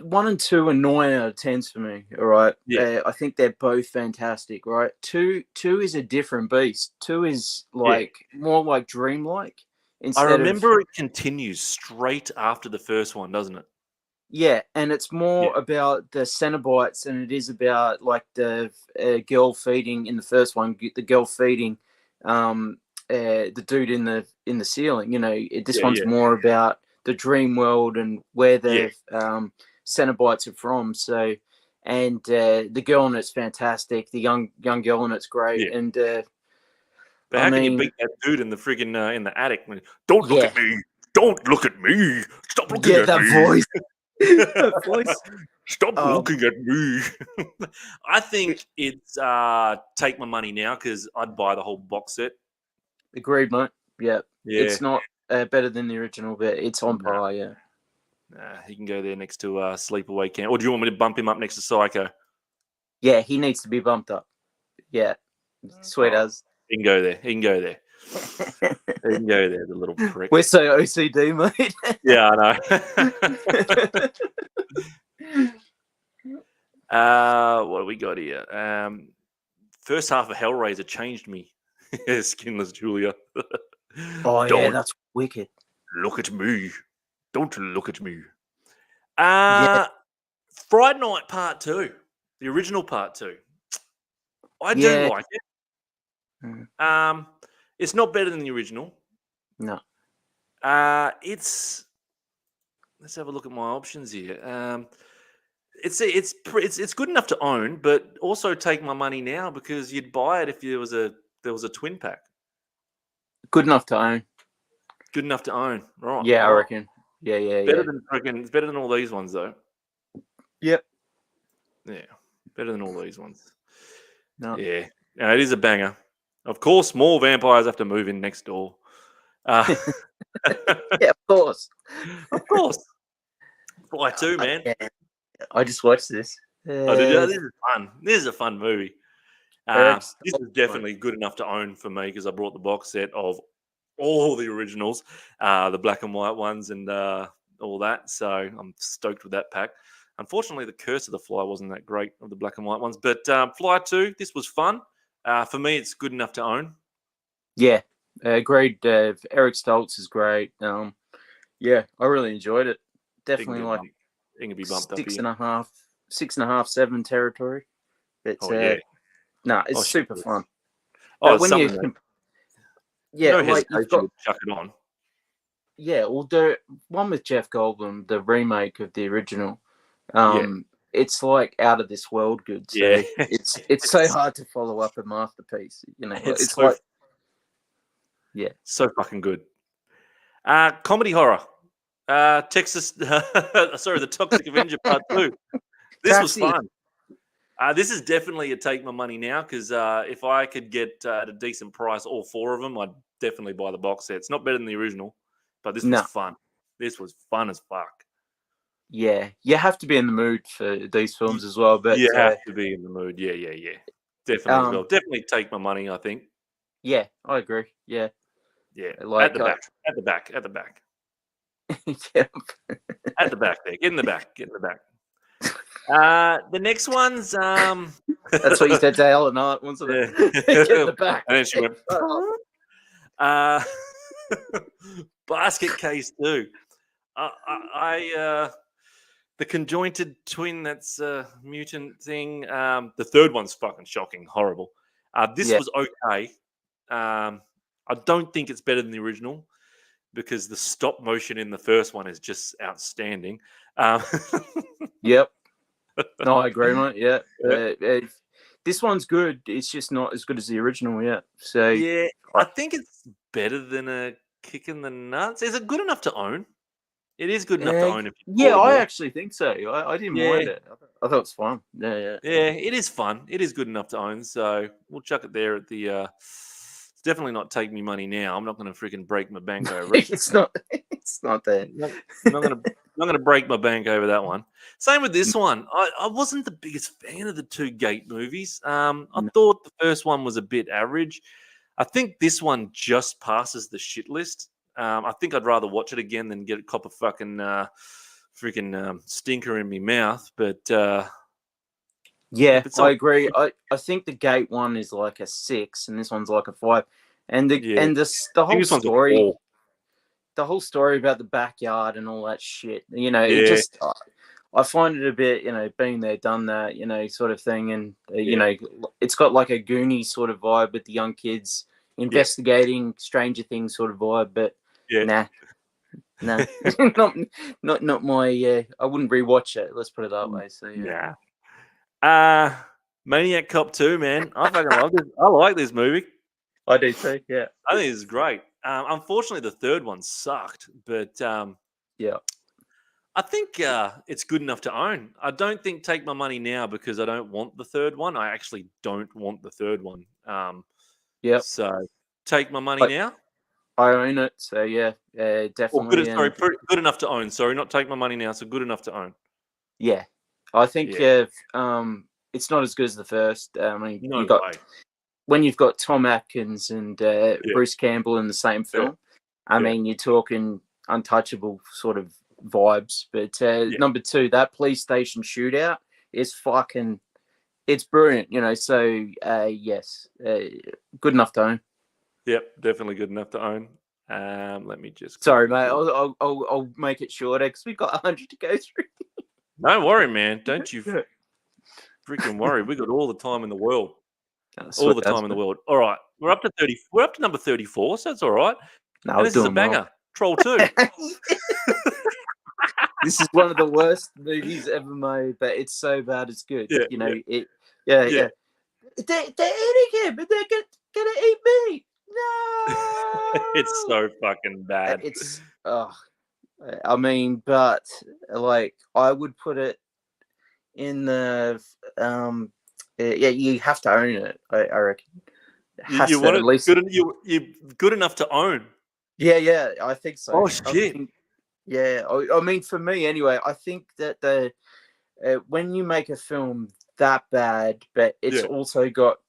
1 and 2 are 9 out of 10s for me. All right. Yeah. I think they're both fantastic. Right. 2 is a different beast. 2 is like more like dreamlike. I remember it continues straight after the first one, doesn't it? Yeah, and it's more about the Cenobites than it is about like the girl feeding in the first one. The girl feeding the dude in the ceiling. You know, this one's more about the dream world and where the Cenobites are from. So, and the girl in it's fantastic. The young girl in it's great. And but how can you beat that dude in the friggin' in the attic? Don't look at me! Don't look at me! Stop looking at me! Voice. That voice. Stop looking at me! I think it's take my money now because I'd buy the whole box set. Agreed, mate. Yeah. It's not better than the original, but it's on par. Yeah. He can go there next to Sleepaway Camp. Or do you want me to bump him up next to Psycho? Yeah, he needs to be bumped up. Yeah. Sweet as. He can go there. He can go there. He can go there, the little prick. We're so OCD, mate. Yeah, I know. What do we got here? First half of Hellraiser changed me. Skinless Julia. Don't that's wicked. Look at me. Don't look at me. Friday Night Part 2. The original Part 2. I do like it. It's not better than the original. No. Let's have a look at my options here. It's good enough to own, but also take my money now because you'd buy it if there was a twin pack. Good enough to own. Good enough to own, right? Yeah, I reckon. Yeah. It's better than all these ones, though. Yep. Yeah, better than all these ones. No. Yeah, it is a banger. Of course, more vampires have to move in next door. Yeah, of course. Of course. Fly 2, man. Yeah. I just watched this. Oh, did you? This is fun. This is a fun movie. This is definitely good enough to own for me because I brought the box set of all the originals, the black and white ones and all that. So I'm stoked with that pack. Unfortunately, the Curse of the Fly wasn't that great of the black and white ones. But Fly 2, this was fun. For me, it's good enough to own. Yeah, agreed. Eric Stoltz is great. Yeah, I really enjoyed it. Definitely like it can be bumped up 6.5, 7 territory. It's it's super fun. Oh, But it's when you, something yeah, no like hesitation you've got, to chuck it on. yeah, well, the one with Jeff Goldblum, the remake of the original, it's like out of this world good. So Yeah. it's so hard to follow up a masterpiece. You know, it's so, like, so fucking good. Comedy horror. Texas. Sorry, the Toxic Avenger Part 2. This was fun. This is definitely a take my money now because if I could get at a decent price all 4 of them, I'd definitely buy the box set. It's not better than the original, but this was fun. This was fun as fuck. Yeah, you have to be in the mood for these films as well. But you have to be in the mood. Yeah. Definitely as well. Definitely take my money, I think. Yeah, I agree. Yeah. Yeah. Like, at the back. At the back. At the back. Yeah. At the back there. Get in the back. Get in the back. The next one's That's what you said to Ellen Hart, wasn't it? Get in the back. And then she went Basket Case 2. The conjointed twin that's a mutant thing. The third one's fucking shocking, horrible. This was okay. I don't think it's better than the original because the stop motion in the first one is just outstanding. Yep. No, I agree, mate. Yeah. This one's good. It's just not as good as the original yet. So yeah, I think it's better than a kick in the nuts. Is it good enough to own? It is good enough to own. I actually think so. I didn't mind it. I thought it was fun. Yeah. It is fun. It is good enough to own. So we'll chuck it there at the. It's definitely not take me money now. I'm not going to freaking break my bank over it. It's not. It's not there. I'm not going to break my bank over that one. Same with this one. I wasn't the biggest fan of the 2 Gate movies. I thought the first one was a bit average. I think this one just passes the shit list. I think I'd rather watch it again than get a cop of fucking freaking stinker in my mouth. But yeah, I agree. I think the Gate one is like a 6, and this one's like a 5. And the whole story, the whole story about the backyard and all that shit. You know, it just I find it a bit, been there, done that, sort of thing. And it's got like a Goonies sort of vibe with the young kids investigating Stranger Things sort of vibe, but. Nah, not my. I wouldn't rewatch it. Let's put it that way. So Maniac Cop 2, man. I fucking love this. I like this movie. I do too. Yeah, I think it's great. Unfortunately, the third one sucked, but I think it's good enough to own. I don't think take my money now because I don't want the third one. I actually don't want the third one. So take my money now. I own it, so definitely. Good enough to own. Sorry, not take my money now. So good enough to own. Yeah, I think it's not as good as the first. I mean, when you've got Tom Atkins and Bruce Campbell in the same film. I mean, you're talking untouchable sort of vibes. But number 2, that police station shootout is fucking. It's brilliant, So yes, good enough to own. Yep, definitely good enough to own. Let me just. Sorry, mate. I'll make it shorter because we've got 100 to go through. Don't worry, man. Don't you freaking worry. We got all the time in the world. All the time in the world. All right, we're up to 30. We're up to number 34, so that's all right. No, and this is a banger. Well. Troll 2. This is one of the worst movies ever made, but it's so bad it's good. Yeah, They're eating him, but they're gonna eat me. No, it's so fucking bad. It's I mean, but like I would put it in the you have to own it. I reckon. You want it at least you're good enough to own. Yeah, I think so. Oh shit. I mean, for me anyway, I think that when you make a film that bad, but it's also got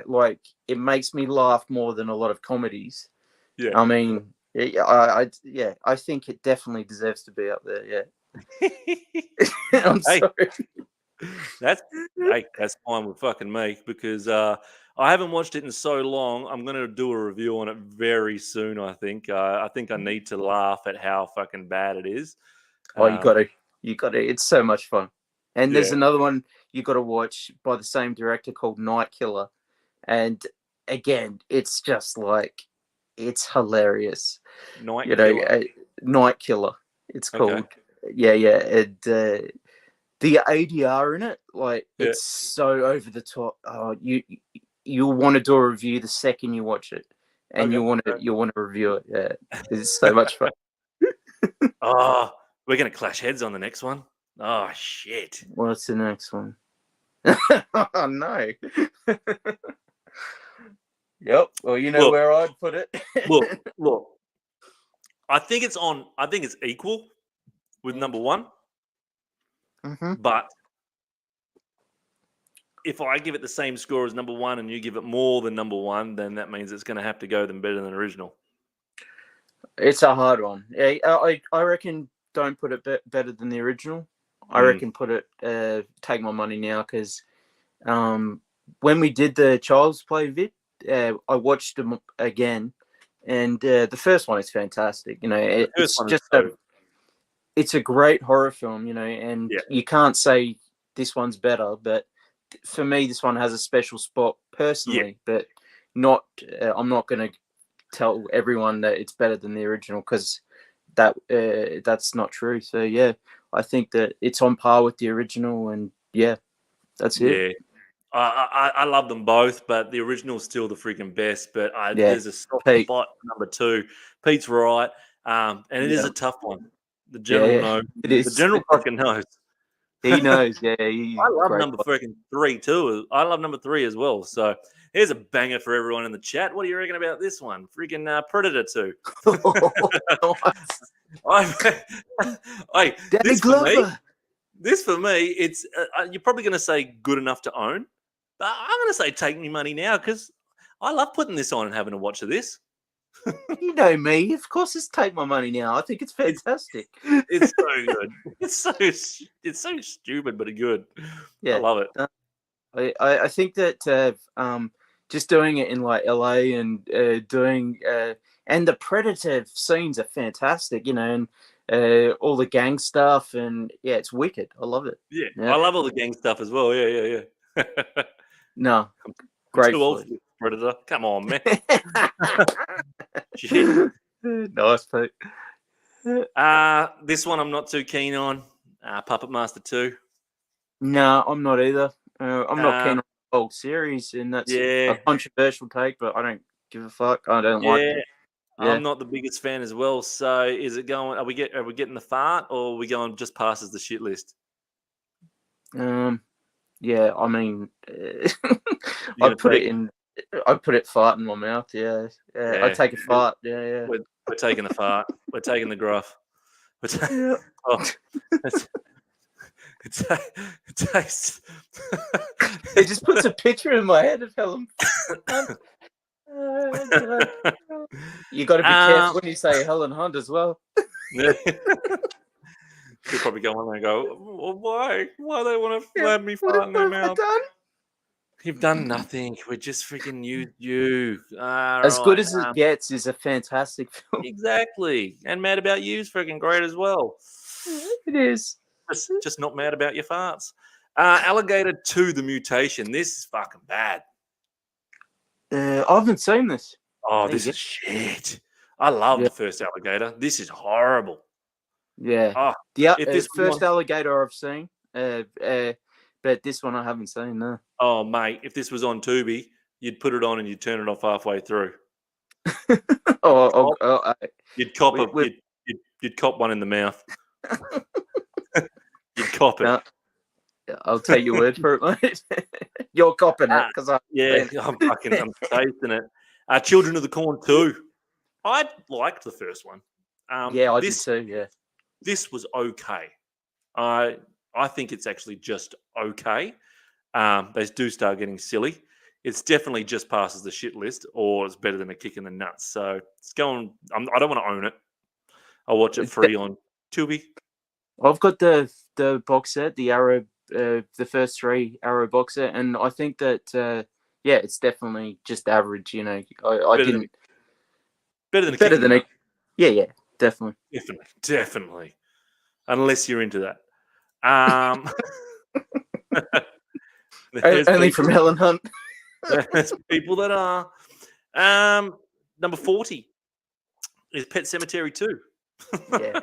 like it makes me laugh more than a lot of comedies. Yeah, I mean, I think it definitely deserves to be up there. Yeah, I'm sorry. That's that's fine with fucking me because I haven't watched it in so long. I'm going to do a review on it very soon. I think I need to laugh at how fucking bad it is. Oh, you got to. It's so much fun. And there's Yeah. another one you got to watch by the same director called Night Killer, and again, it's just like it's hilarious. Night You know, Killer. Night Killer. It's called. Okay. Yeah, yeah. And the ADR in it, like, Yeah. it's so over the top. Oh, you'll want to do a review the second you watch it, and Okay. you'll want to review it. Yeah, it's so much fun. Oh, we're going to clash heads on the next one. Oh shit. What's the next one? Oh no. Yep. Well, you know where I'd put it. Look. I think it's equal with number one. Mm-hmm. But if I give it the same score as number one and you give it more than number one, then that means it's going to have to go better than original. It's a hard one. Yeah, I reckon don't put it better than the original. I reckon put it Take My Money Now, because when we did the Child's Play vid, I watched them again, and the first one is fantastic. You know, it's a great horror film. You know, and you can't say this one's better, but for me, this one has a special spot personally. But not, I'm not going to tell everyone that it's better than the original, because that's not true. So yeah, I think that it's on par with the original, and yeah, that's it. Yeah. I love them both, but the original's still the freaking best. But there's a soft spot number two. Pete's right, and it is a tough one. The general knows. It is. The general fucking knows. He knows. Yeah, I love number freaking 3 too. I love number 3 as well. So here's a banger for everyone in the chat. What do you reckon about this one? Freaking Predator 2. Danny Glover. This for me, it's you're probably going to say good enough to own, but I'm going to say take me money now, because I love putting this on and having a watch of this. You know me, of course. It's Take My Money Now. I think it's fantastic. It's so good. It's so stupid but good. Yeah, I love it. I think that just doing it in like LA and doing and the Predator scenes are fantastic. You know, and all the gang stuff, and yeah, it's wicked. I love it. Yeah, I love all the gang stuff as well. Yeah. No, great. Too old for Predator. Come on, man. Shit. Nice, Pete. This one I'm not too keen on. Puppet Master 2. No, I'm not either. I'm not keen on the whole series, and that's a controversial take, but I don't give a fuck. I don't like it. Yeah. I'm not the biggest fan as well. So is it going? Are we getting the fart, or are we going just passes the shit list? Yeah, I mean, I put it fart in my mouth. Yeah. I take a fart. Yeah. We're taking the fart. We're taking the gruff. It tastes. It just puts a picture in my head of Helen. You got to be careful when you say Helen Hunt as well. She'll probably go on there and go, well, why? Why they want to let me fart in their mouth? You've done nothing. We're just freaking you. As good as it gets is a fantastic film. Exactly. And Mad About You is freaking great as well. It is. Just not mad about your farts. Alligator 2, The Mutation. This is fucking bad. I haven't seen this. Oh, this is shit. I love the first Alligator. This is horrible. Yeah. Oh, the first Alligator I've seen, but this one I haven't seen. No. Oh, mate, if this was on Tubi, you'd put it on and you'd turn it off halfway through. You'd cop you'd cop one in the mouth. You'd cop it. No, I'll take your word for it, mate. You're copping it, because I'm tasting it. Children of the Corn 2. I liked the first one. I did too. Yeah, this was okay. I think it's actually just okay. They do start getting silly. It's definitely just passes the shit list, or it's better than a kick in the nuts. So it's going. I don't want to own it. I'll watch it free on Tubi. I've got the box set, the Arrow the first 3 Arrow box set, and I think that it's definitely just average. I Better than, didn't better than a better kick in than the a nuts. yeah, definitely. Definitely. Unless you're into that. There's Only from people, Helen Hunt. there's people that are. Number 40 is Pet Cemetery 2. Yeah.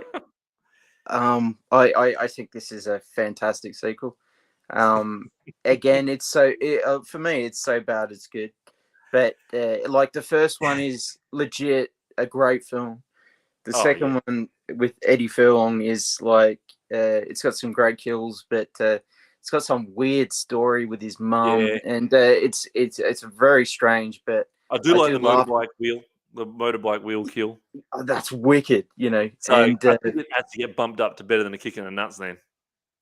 I think this is a fantastic sequel. Again, for me, it's so bad it's good. But like the first one is legit a great film. The second one with Eddie Furlong is like it's got some great kills, but it's got some weird story with his mum, Yeah. and it's very strange. But I do like the laugh. motorbike wheel kill. Oh, that's wicked, So and I think it has to get bumped up to better than a kick in the nuts then.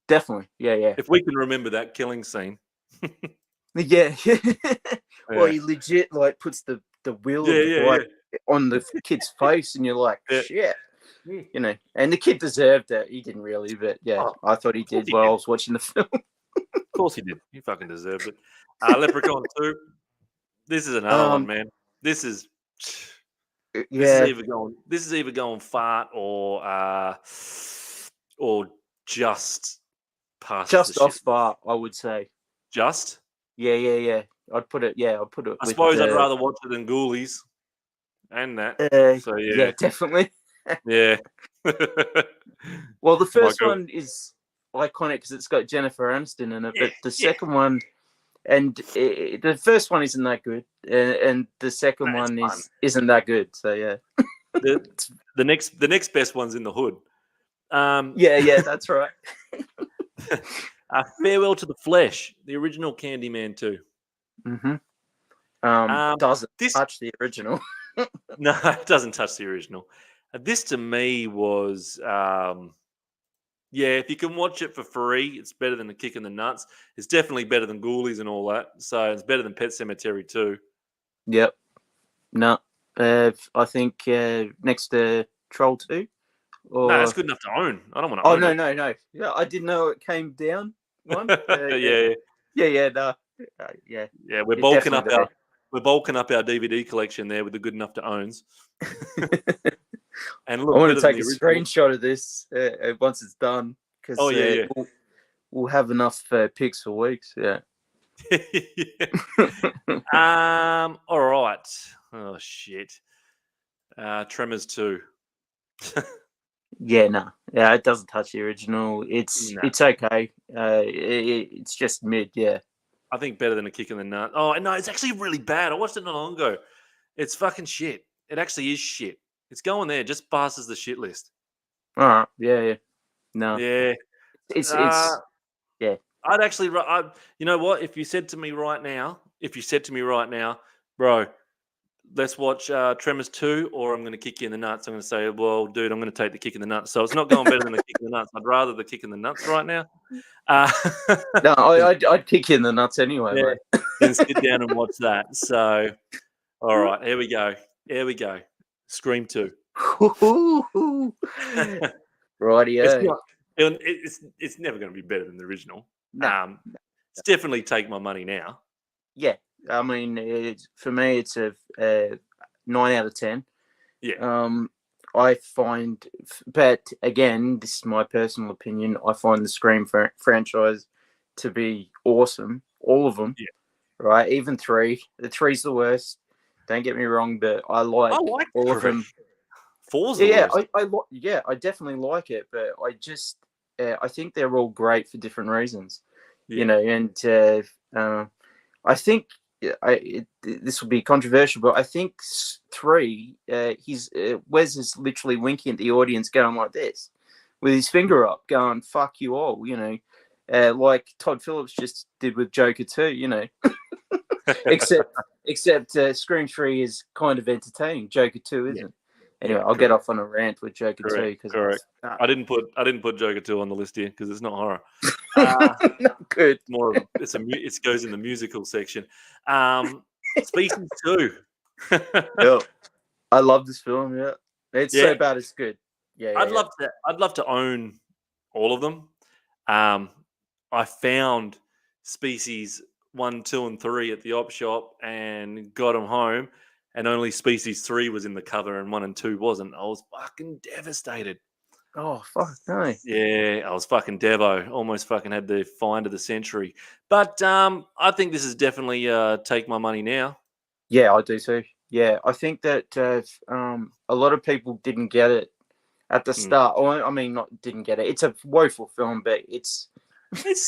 definitely, yeah. If we can remember that killing scene. Yeah. Well, Yeah. he legit like puts the wheel Yeah, of the yeah, bike on the kid's face, and you're like, Yeah. shit. And the kid deserved it. He didn't really, but Oh, I thought he course did he while I did. was watching the film. Of course he did. He fucking deserved it. Leprechaun 2. This is another one, man. This is Yeah, either going fart or just passes the just shit. off far, I would say. Just? Yeah. I'd put it. Yeah, I'd put it. I with, suppose I'd rather watch it than Ghoulies and that. So yeah, definitely. Yeah. Well, the first Michael. one is iconic because it's got Jennifer Aniston in it, but the Yeah. second one, and the first one isn't that good, and the second one isn't that good. So yeah, the next best one's in the hood. Yeah, that's right. Farewell to the Flesh, the original Candyman 2. Doesn't this touch the original. No, it doesn't touch the original. This to me was, if you can watch it for free, it's better than a kick in the nuts. It's definitely better than Ghoulies and all that. So it's better than Pet Cemetery 2. Yep. No, I think next to Troll 2. No, that's good enough to own. I don't want to Oh own it. no. Yeah, I didn't know it came down one. Yeah. No. Yeah. Yeah, we're bulking up our DVD collection there with the good enough to owns. And look, I want to take a screenshot of this once it's done because we'll have enough pics for weeks. Yeah. All right. Oh shit. Tremors 2. Yeah, no. Yeah, it doesn't touch the original. It's okay. It's just mid. Yeah. I think better than a kick in the nut. Oh no, it's actually really bad. I watched it not long ago. It's fucking shit. It actually is shit. It's going there. Just passes the shit list. All right. Yeah. No. Yeah. It's yeah. I'd actually. You know what? If you said to me right now, bro, let's watch Tremors 2, or I'm going to kick you in the nuts. I'm going to say, well, dude, I'm going to take the kick in the nuts. So it's not going better than the kick in the nuts. I'd rather the kick in the nuts right now. No, I'd kick you in the nuts anyway. Yeah, then sit down and watch that. So, all right, here we go. Scream 2. Rightio. It's never going to be better than the original. No. It's definitely take my money now. Yeah, I mean, for me, it's a 9 out of 10. Yeah. I find, but again, this is my personal opinion. I find the Scream franchise to be awesome. All of them. Yeah. Right. Even 3. The 3's the worst. Don't get me wrong, but I like all of them. 4's the worst. I definitely like it, but I just I think they're all great for different reasons. Yeah. And I think this will be controversial, but I think 3, Wes is literally winking at the audience, going like this, with his finger up, going "fuck you all," like Todd Phillips just did with Joker 2, except Scream 3 is kind of entertaining. Joker 2 isn't. Anyway, I'll get off on a rant with Joker 2 because I didn't put Joker 2 on the list here because it's not horror. Not good. More of it goes in the musical section. Species 2. Yeah. I love this film. Yeah, it's so bad it's good. Yeah, I'd love to own all of them. I found species 1, 2, and 3 at the op shop and got them home, and only species 3 was in the cover and 1 and 2 wasn't. I was fucking devastated. Oh fuck no. Yeah, I was fucking Devo. Almost fucking had the find of the century. But I think this is definitely take my money now. Yeah, I do too. Yeah, I think that a lot of people didn't get it at the start. Or, I mean, not didn't get it. It's a woeful film, but it's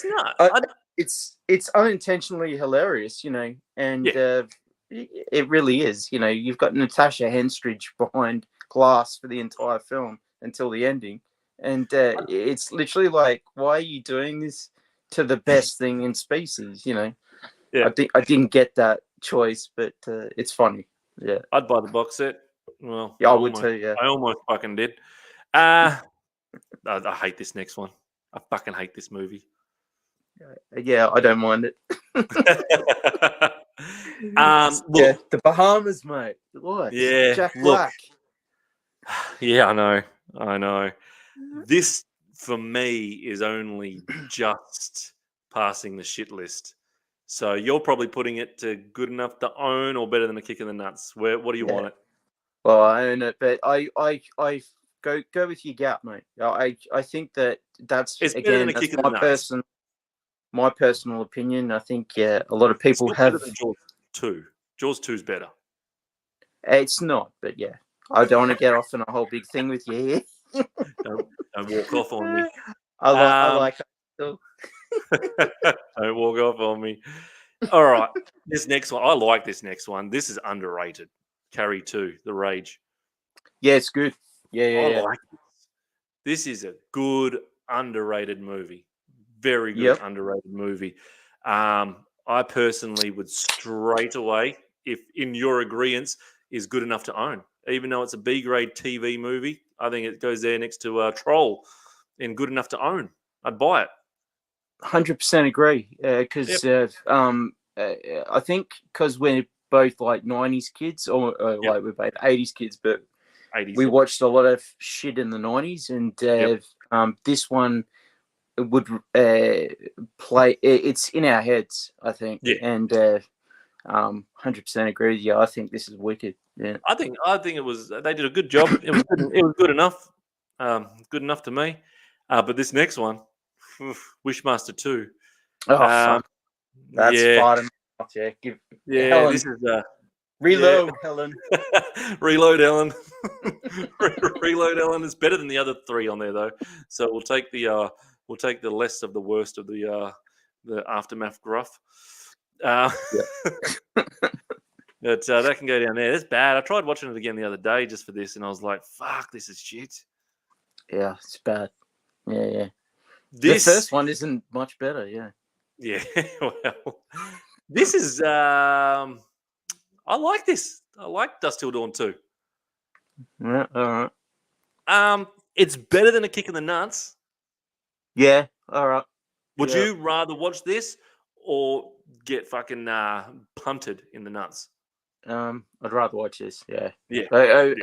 not. It's unintentionally hilarious, you know, and it really is. You know, you've got Natasha Henstridge behind glass for the entire film until the ending, and it's literally like, why are you doing this to the best thing in species? You know, Yeah. I didn't get that choice, but it's funny. Yeah, I'd buy the box set. Well, yeah, I would too. Yeah, I almost fucking did. I hate this next one. I fucking hate this movie. Yeah, I don't mind it. Look, the Bahamas, mate. What? Yeah, Jack look. Black. Yeah, I know. This for me is only just passing the shit list. So you're probably putting it to good enough to own or better than a kick in the nuts. What do you want it? Well, I own it, but I go with your gut, mate. I think that's It's better than again a kick in that's the nuts. my personal opinion. I think a lot of people It's have. better than Jaws 2. Jaws 2 is better. It's not, but yeah, I don't want to get off on a whole big thing with you here. Don't walk off on me. I like it. Don't walk off on me. All right. This next one. I like this next one. This is underrated. Carrie 2, The Rage. Yeah, it's good. Yeah. Like this. This is a good, underrated movie. Very good, underrated movie. I personally would straight away, if in your agreement, is good enough to own. Even though it's a B-grade TV movie, I think it goes there next to Troll in good enough to own. I'd buy it. 100% agree. Because I think because we're both like 90s kids, or like we're both 80s kids, but 80s, we watched a lot of shit in the 90s, and this one would play. It's in our heads, I think. Yeah. And 100% agree with you. I think this is wicked. Yeah. I think it was. They did a good job. It was good enough. Good enough to me. But this next one, Wishmaster 2. Oh fuck. That's fighting. Yeah, Helen. this is Reload, Helen. Reload, Ellen. Reload, Ellen is better than the other 3 on there, though. So we'll take the less of the worst of the aftermath gruff. But that can go down there. That's bad. I tried watching it again the other day just for this, and I was like, "Fuck, this is shit." Yeah, it's bad. Yeah. The first one isn't much better. Yeah. Yeah. Well, this is. I like this. I like Dusk Till Dawn too. Yeah. All right. It's better than a kick in the nuts. Yeah. All right. Would you rather watch this or get fucking punted in the nuts? I'd rather watch this. Yeah.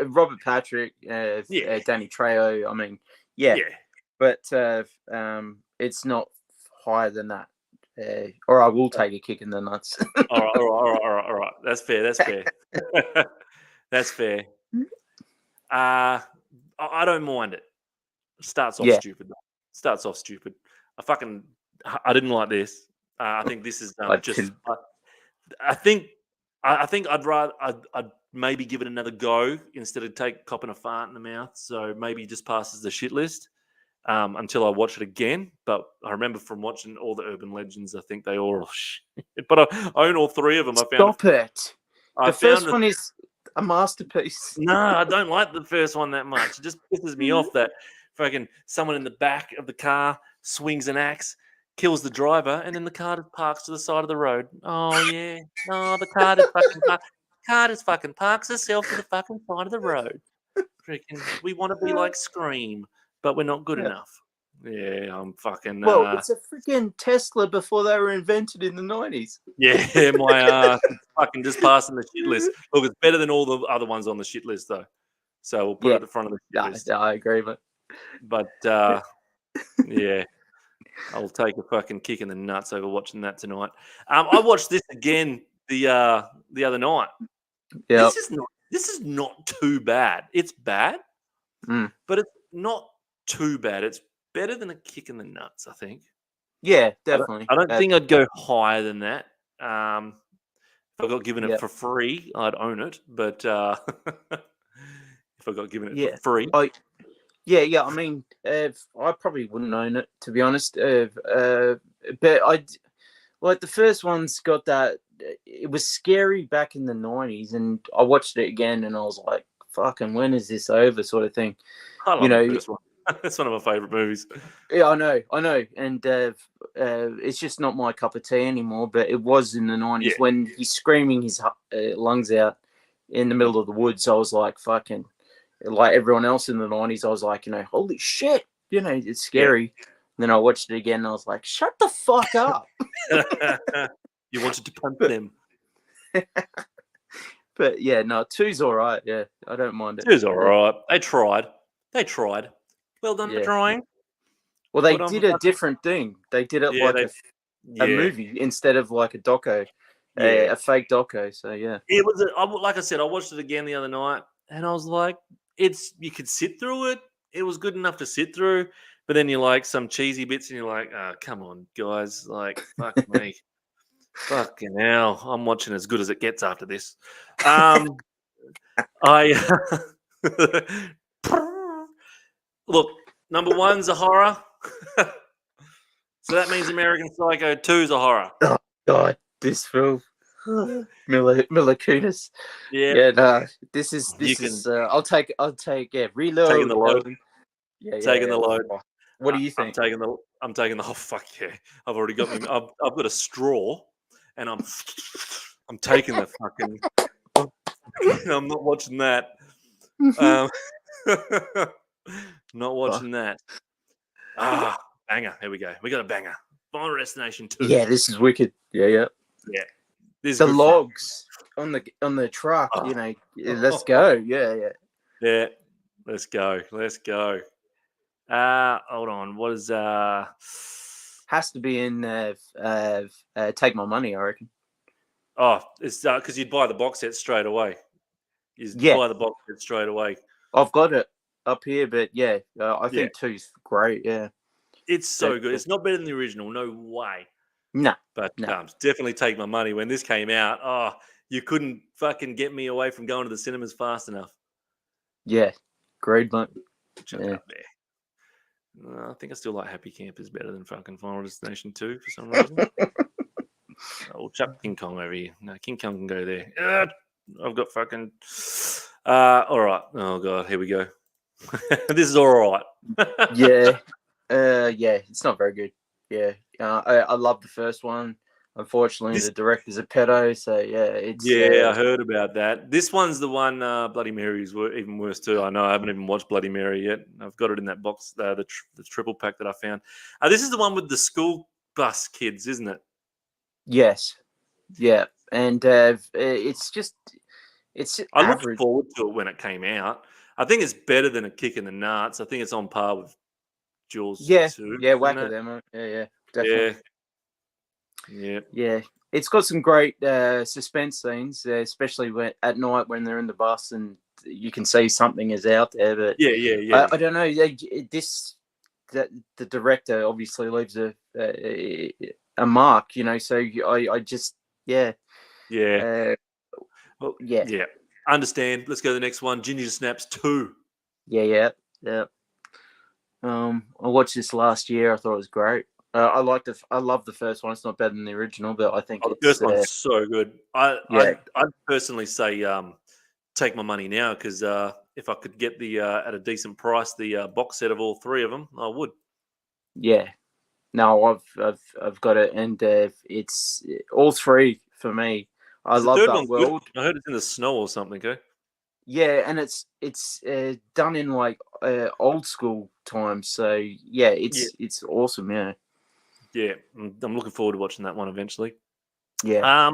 Robert Patrick, Danny Trejo. I mean, yeah. But it's not higher than that. Or I will take a kick in the nuts. all right. That's fair. That's fair. I don't mind it. Starts off stupid. I didn't like this. I think this is just. I think I'd maybe give it another go instead of copping a fart in the mouth. So maybe just passes the shit list until I watch it again. But I remember from watching all the Urban Legends, I think they all shit. But I own all 3 of them. Stop it. The first one is a masterpiece. No, I don't like the first one that much. It just pisses me off that fucking someone in the back of the car swings an axe, kills the driver, and then the car just parks to the side of the road. Oh yeah, no, the car just fucking parks itself to the fucking side of the road. Freaking, we want to be like Scream, but we're not good enough. Yeah, I'm fucking. Well, it's a freaking Tesla before they were invented in the 90s. Yeah, my fucking just passing the shit list. Look, it's better than all the other ones on the shit list, though. So we'll put it at the front of the shit list. I agree, but yeah. I'll take a fucking kick in the nuts over watching that tonight. I watched this again the other night. Yeah. This is not too bad. It's bad, Mm. but it's not too bad. It's better than a kick in the nuts, I think. Yeah, definitely. I don't think I'd go higher than that. If I got given it Yep. for free, I'd own it. But if I got given it Yeah. for free, Yeah. I mean, I probably wouldn't own it, to be honest. But like the first one's got that. It was scary back in the 90s, and I watched it again, and I was like, "Fucking, when is this over?" Sort of thing. I love the first one. That's one of my favorite movies. Yeah, I know, and it's just not my cup of tea anymore. But it was in the 90s when he's screaming his lungs out in the middle of the woods. I was like, "Fucking," like everyone else in the 90s. I was like, holy shit, it's scary. Yeah. And then I watched it again, and I was like, "Shut the fuck up!" You wanted to punch them. But yeah, no, 2's all right. Yeah, I don't mind it. 2's all right. They tried. Well done for trying. Well, they did a different thing. They did it like a movie instead of like a doco, a fake doco. So yeah, it was. Like I said, I watched it again the other night, and I was like, you could sit through it. It was good enough to sit through, but then you like some cheesy bits, and you're like, oh, come on, guys, like fuck me. Fucking hell, I'm watching as good as it gets after this. Look, number 1's a horror. So that means American Psycho 2's a horror. Oh God, this film. Mila Kunis. Yeah, no, this is. I'll take. Reload. Taking the load. Taking the load. What do you think? I'm taking the. Oh fuck yeah! I've already got me. I've got a straw, and I'm taking the fucking. I'm not watching that. Not watching that. Banger. Here we go. We got a banger. Final Destination 2. Yeah, this is wicked. Yeah. This the logs on the truck. Let's go. Yeah. Let's go. Hold on. What is has to be in Take My Money, I reckon. Oh, it's because you'd buy the box set straight away. Buy the box set straight away. I've got it up here, but I think 2's great. Yeah, it's so good. It's not better than the original, no way. No, but definitely Take My Money. When this came out, you couldn't fucking get me away from going to the cinemas fast enough. Yeah, great, mate. Up there. I think I still like Happy Campers better than fucking Final Destination 2 for some reason. We'll chuck King Kong over here. No, King Kong can go there. I've got fucking. All right. Oh god, here we go. This is all right. Yeah. It's not very good. Yeah. I love the first one. Unfortunately, the director's a pedo, so it's. Yeah, I heard about that. This one's the one. Bloody Mary's even worse too. I know. I haven't even watched Bloody Mary yet. I've got it in that box, the triple pack that I found. This is the one with the school bus kids, isn't it? Yes. Yeah, and it's just. I looked forward to it when it came out. I think it's better than a kick in the nuts. I think it's on par with Jaws 2. Yeah, whack of them. Yeah, definitely. Yeah. It's got some great suspense scenes, especially at night when they're in the bus and you can see something is out there. But I don't know. The director obviously leaves a mark, So I just Understand. Let's go to the next one. Ginger Snaps 2. Yeah. I watched this last year. I thought it was great. I love the first one. It's not better than the original, but I think the first one's so good. I'd personally say take my money now because if I could get the at a decent price the box set of all 3 of them, I would. Yeah. No, I've got it, and it's all 3 for me. I love that world. Good. I heard it's in the snow or something. Okay. Yeah, and it's done in like old school times. So it's awesome. Yeah, I'm looking forward to watching that one eventually. Yeah.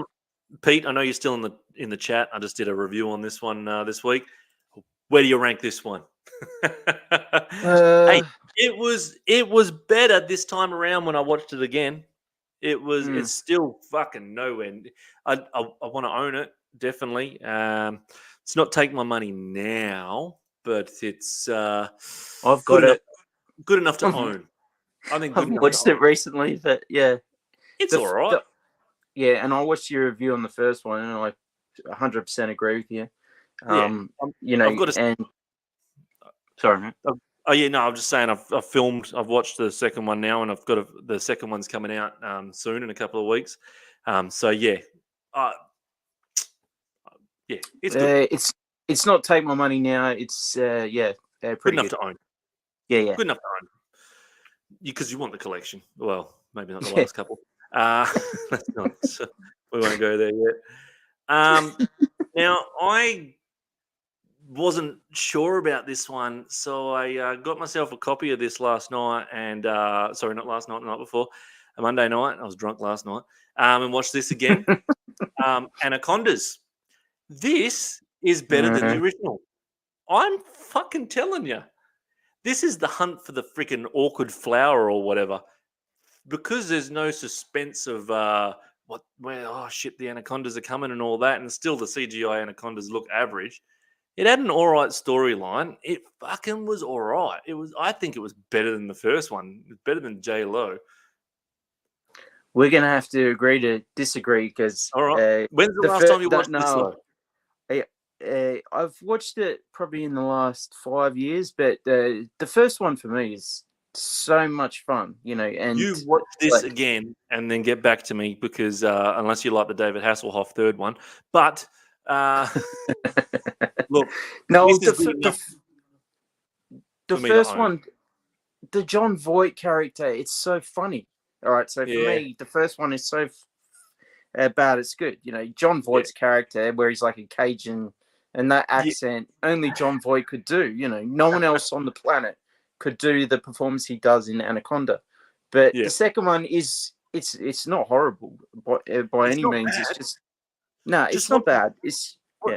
Pete, I know you're still in the chat. I just did a review on this one this week. Where do you rank this one? Hey, it was better this time around when I watched it again. It's still fucking nowhere. I want to own it, definitely. It's not take my money now, but it's I've got it. Good enough to own. I think good I've enough watched to it own. recently, but yeah, It's all right. yeah, and I watched your review on the first one, and I 100% agree with you. You know, I've got to. and sorry, man. Oh yeah, no, I'm just saying I've watched the second one now, and I've got the second one's coming out soon in a couple of weeks. So yeah, yeah, it's good. It's not take my money now. It's Good pretty enough good. to own. Yeah. Good enough to own. Because you want the collection. Well, maybe not the last couple. Let's not. We won't go there yet. Now I wasn't sure about this one, so I got myself a copy of this last night, and sorry, not last night, the night before, a Monday night. I was drunk last night, and watched this again. Anacondas. This is better than the original. I'm fucking telling you. This is the hunt for the freaking awkward flower or whatever. Because there's no suspense of oh shit, the anacondas are coming and all that, and still the CGI anacondas look average. It had an all right storyline. It fucking was all right. I think it was better than the first one. It was better than J Lo. We're gonna have to agree to disagree because. All right. When's the last time you watched this? Though? I've watched it probably in the last 5 years, but the first one for me is so much fun, you know. And you watch this again and then get back to me because unless you like the David Hasselhoff third one, but look, no, the first one, the John Voight character, it's so funny. All right, so for me, the first one is so bad it's good. You know, John Voight's character, where he's like a Cajun, and that accent only John Voight could do. You know, no one else on the planet could do the performance he does in Anaconda. But the second one is it's not horrible by any means. Bad. It's just it's not bad.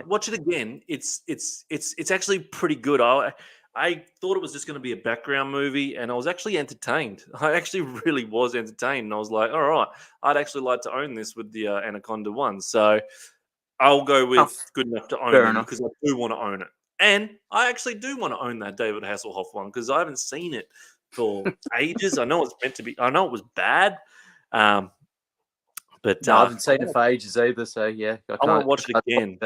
Watch it again. It's actually pretty good. I thought it was just going to be a background movie, and I was actually entertained. I actually really was entertained, and I was like, all right, I'd actually like to own this with the Anaconda one. So I'll go with good enough to own it because I do want to own it. And I actually do want to own that David Hasselhoff one because I haven't seen it for ages. I know it's meant to be. I know it was bad, but I haven't seen it for ages either. So yeah, I want to watch it again.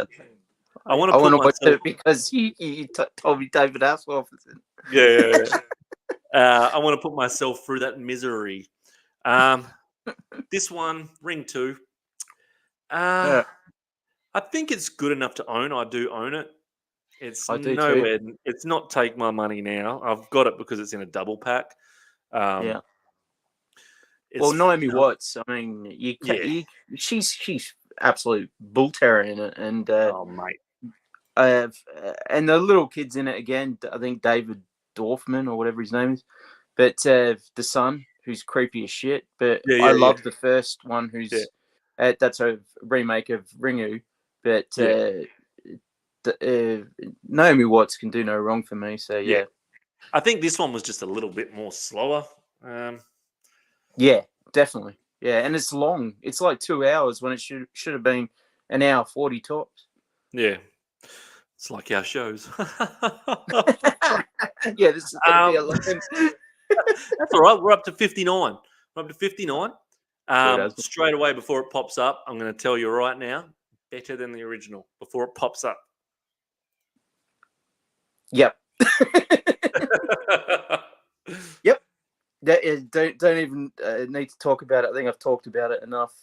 I want to watch it because you told me David Hasselhoff is in. Yeah. I want to put myself through that misery. This one, Ring 2. I think it's good enough to own. I do own it. It's nowhere. It's not take my money now. I've got it because it's in a double pack. Well, Naomi Watts. I mean, she's absolute bull terror in it, and oh mate. And the little kids in it again. I think David Dorfman or whatever his name is, but the son who's creepy as shit. But I love the first one. Who's that's a remake of Ringu, but Naomi Watts can do no wrong for me. So yeah, I think this one was just a little bit more slower. Yeah, definitely. Yeah, and it's long. It's like 2 hours when it should have been an hour 40 tops. Yeah. It's like our shows. Yeah, this is going to be a long. That's all right. We're up to 59. We're up to 59. Straight away before it pops up, I'm going to tell you right now, better than the original before it pops up. Yep. Yep. Don't even need to talk about it. I think I've talked about it enough.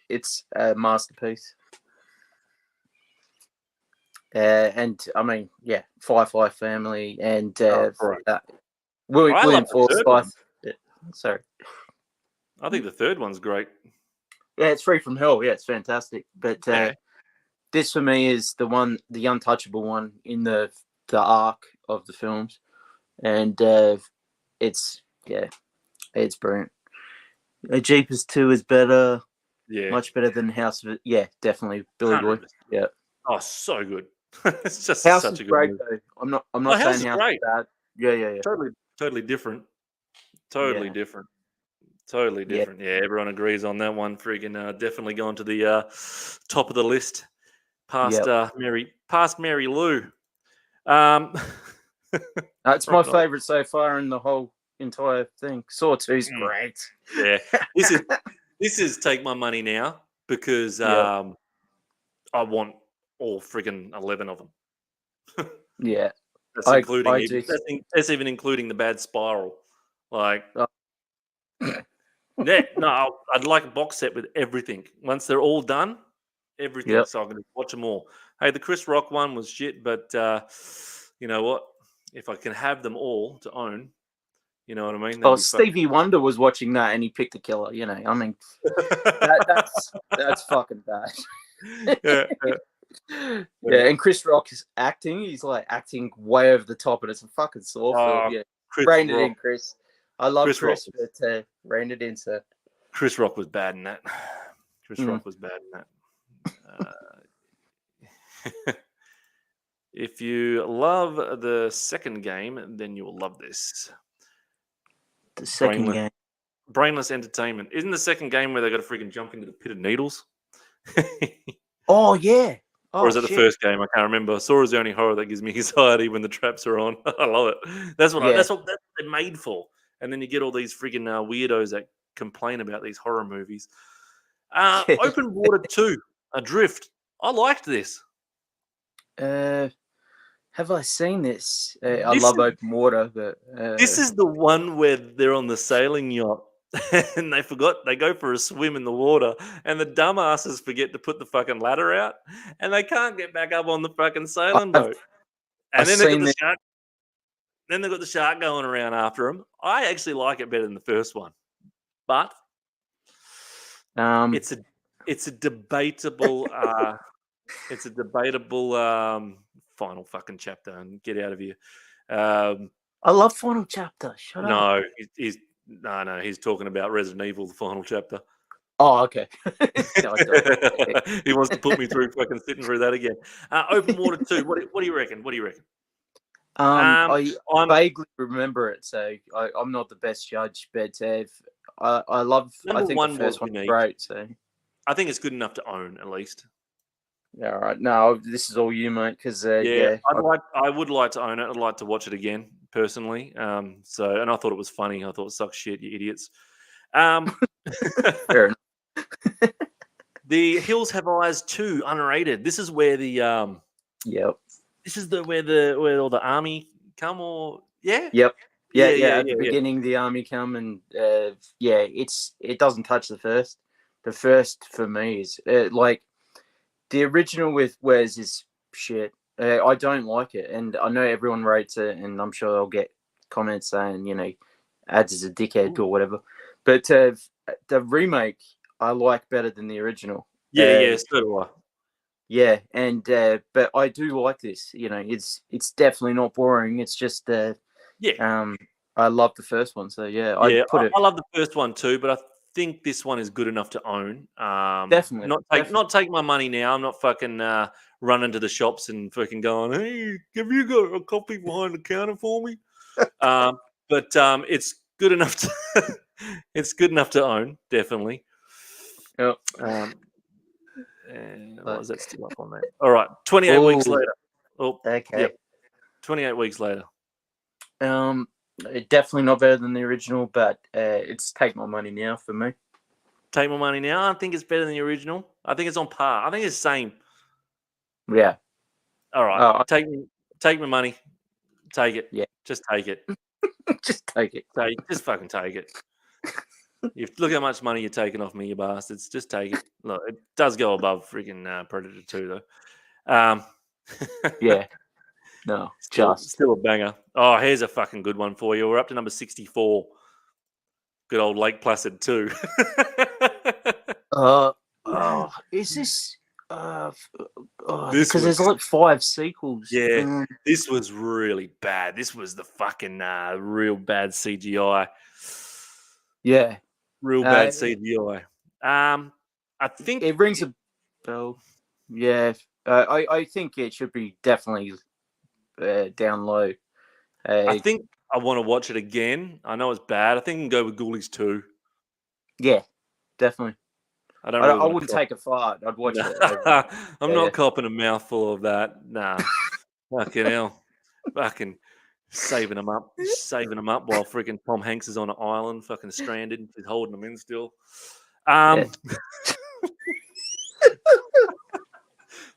It's a masterpiece. And I mean, Firefly Family and William Forsythe. Sorry, I think the third one's great. Yeah, it's Free from Hell. Yeah, it's fantastic. But this for me is the untouchable one in the arc of the films, and it's brilliant. Jeepers 2 is better. Yeah, much better than House of It. Yeah, definitely Billy 100%. Boy. Yeah. Oh, so good. It's just House such is a good great movie. though. I'm not Oh, House saying is House great. is bad. Yeah. Totally different. Totally Yeah. different. Totally Yeah. different. Yeah, everyone agrees on that one. Friggin' definitely gone to the top of the list. Past Yep. Mary Lou. Um, It's my right on. favorite so far in the whole entire thing. Saw 2's Mm, great. yeah, this is take my money now because Yep. I want all friggin' 11 of them. Yeah. That's I including do. that's even including the bad spiral. Like, Oh, yeah, no, I'd like a box set with everything. Once they're all done, everything, yep. so I can watch them all. Hey, the Chris Rock one was shit, but you know what? If I can have them all to own, you know what I mean? That'd Oh, be fucking. Stevie Wonder was watching that and he picked a killer. You know, I mean, that's fucking bad. Yeah, Yeah, and Chris Rock is acting. He's like acting way over the top, and it's a fucking sore film. Oh, Yeah, Chris rein it Rock. in, Chris. I love Chris Rock. Chris, but rein it in, sir. Chris Rock was bad in that. Chris Mm. Rock was bad in that. If you love the second game, then you will love this. The second game. Brainless entertainment. Isn't the second game where they got to freaking jump into the pit of needles? Oh yeah. Or Oh is it the shit. first game? I can't remember. Saw is the only horror that gives me anxiety when the traps are on. I love it. That's what Yeah. that's what they're made for. And then you get all these freaking weirdos that complain about these horror movies. Open Water 2, Adrift. I liked this. Have I seen this? I This love is open water, but this is the one where they're on the sailing yacht and they go for a swim in the water and the dumbasses forget to put the fucking ladder out and they can't get back up on the fucking sailing I've boat. And then they've got seen the this. shark. Then they've got the shark going around after them. I actually like it better than the first one, but it's a debatable final fucking chapter and get out of here. I love Final Chapter. Shut up. No, he's talking about Resident Evil, the final chapter. Oh, okay. He wants to put me through fucking sitting through that again. Open Water 2. What do you reckon? I I'm vaguely remember it, so I'm not the best judge, but I love. I number think one the first was one's unique. great. So I think it's good enough to own at least. yeah, all right. No, this is all you, mate. Because I would like to own it. I'd like to watch it again personally. And I thought it was funny. I thought it sucked shit, you idiots. fair enough. The Hills Have Eyes 2, unrated. This is where the Yep. this is where all the army come or yeah. Yep. Yeah. At the Yeah. beginning, the army come and it doesn't touch the first. The first for me is like the original with Wes is shit. I don't like it, and I know everyone rates it, and I'm sure I'll get comments saying Ads is a dickhead or whatever. But the remake I like better than the original. Yeah, so do I. Yeah, and but I do like this. It's definitely not boring. It's just I love the first one. So yeah, I love the first one too, but I think this one is good enough to own. Definitely. Not take my money now. I'm not fucking running to the shops and fucking going, hey, have you got a copy behind the counter for me? But it's good enough to it's good enough to own, definitely. Yep. And why is that still up on that? All right, 28 weeks later. Oh, okay. Yep, 28 weeks later. Definitely not better than the original, but it's take my money now for me. Take my money now. I think it's better than the original. I think it's on par. I think it's the same. Yeah. All right. Take my money. Take it. Yeah. Just take it. Just take it. Just fucking take it. Look how much money you're taking off me, you bastards. Just take it. Look, it does go above freaking Predator 2, though. Yeah. No, still a banger. Oh, here's a fucking good one for you. We're up to number 64. Good old Lake Placid 2. Is this? This because there's like 5 sequels. Yeah, this was really bad. This was the fucking real bad CGI. Yeah, real bad CGI. I think it rings a bell. Yeah, I think it should be definitely down low. I think I want to watch it again. I know it's bad. I think I can go with Ghoulies 2. Yeah, definitely. I don't really I want wouldn't to take a fart. I'd watch it. I'm not copping a mouthful of that. Nah. Fucking hell. Fucking saving them up while freaking Tom Hanks is on an island, fucking stranded. He's holding them in still.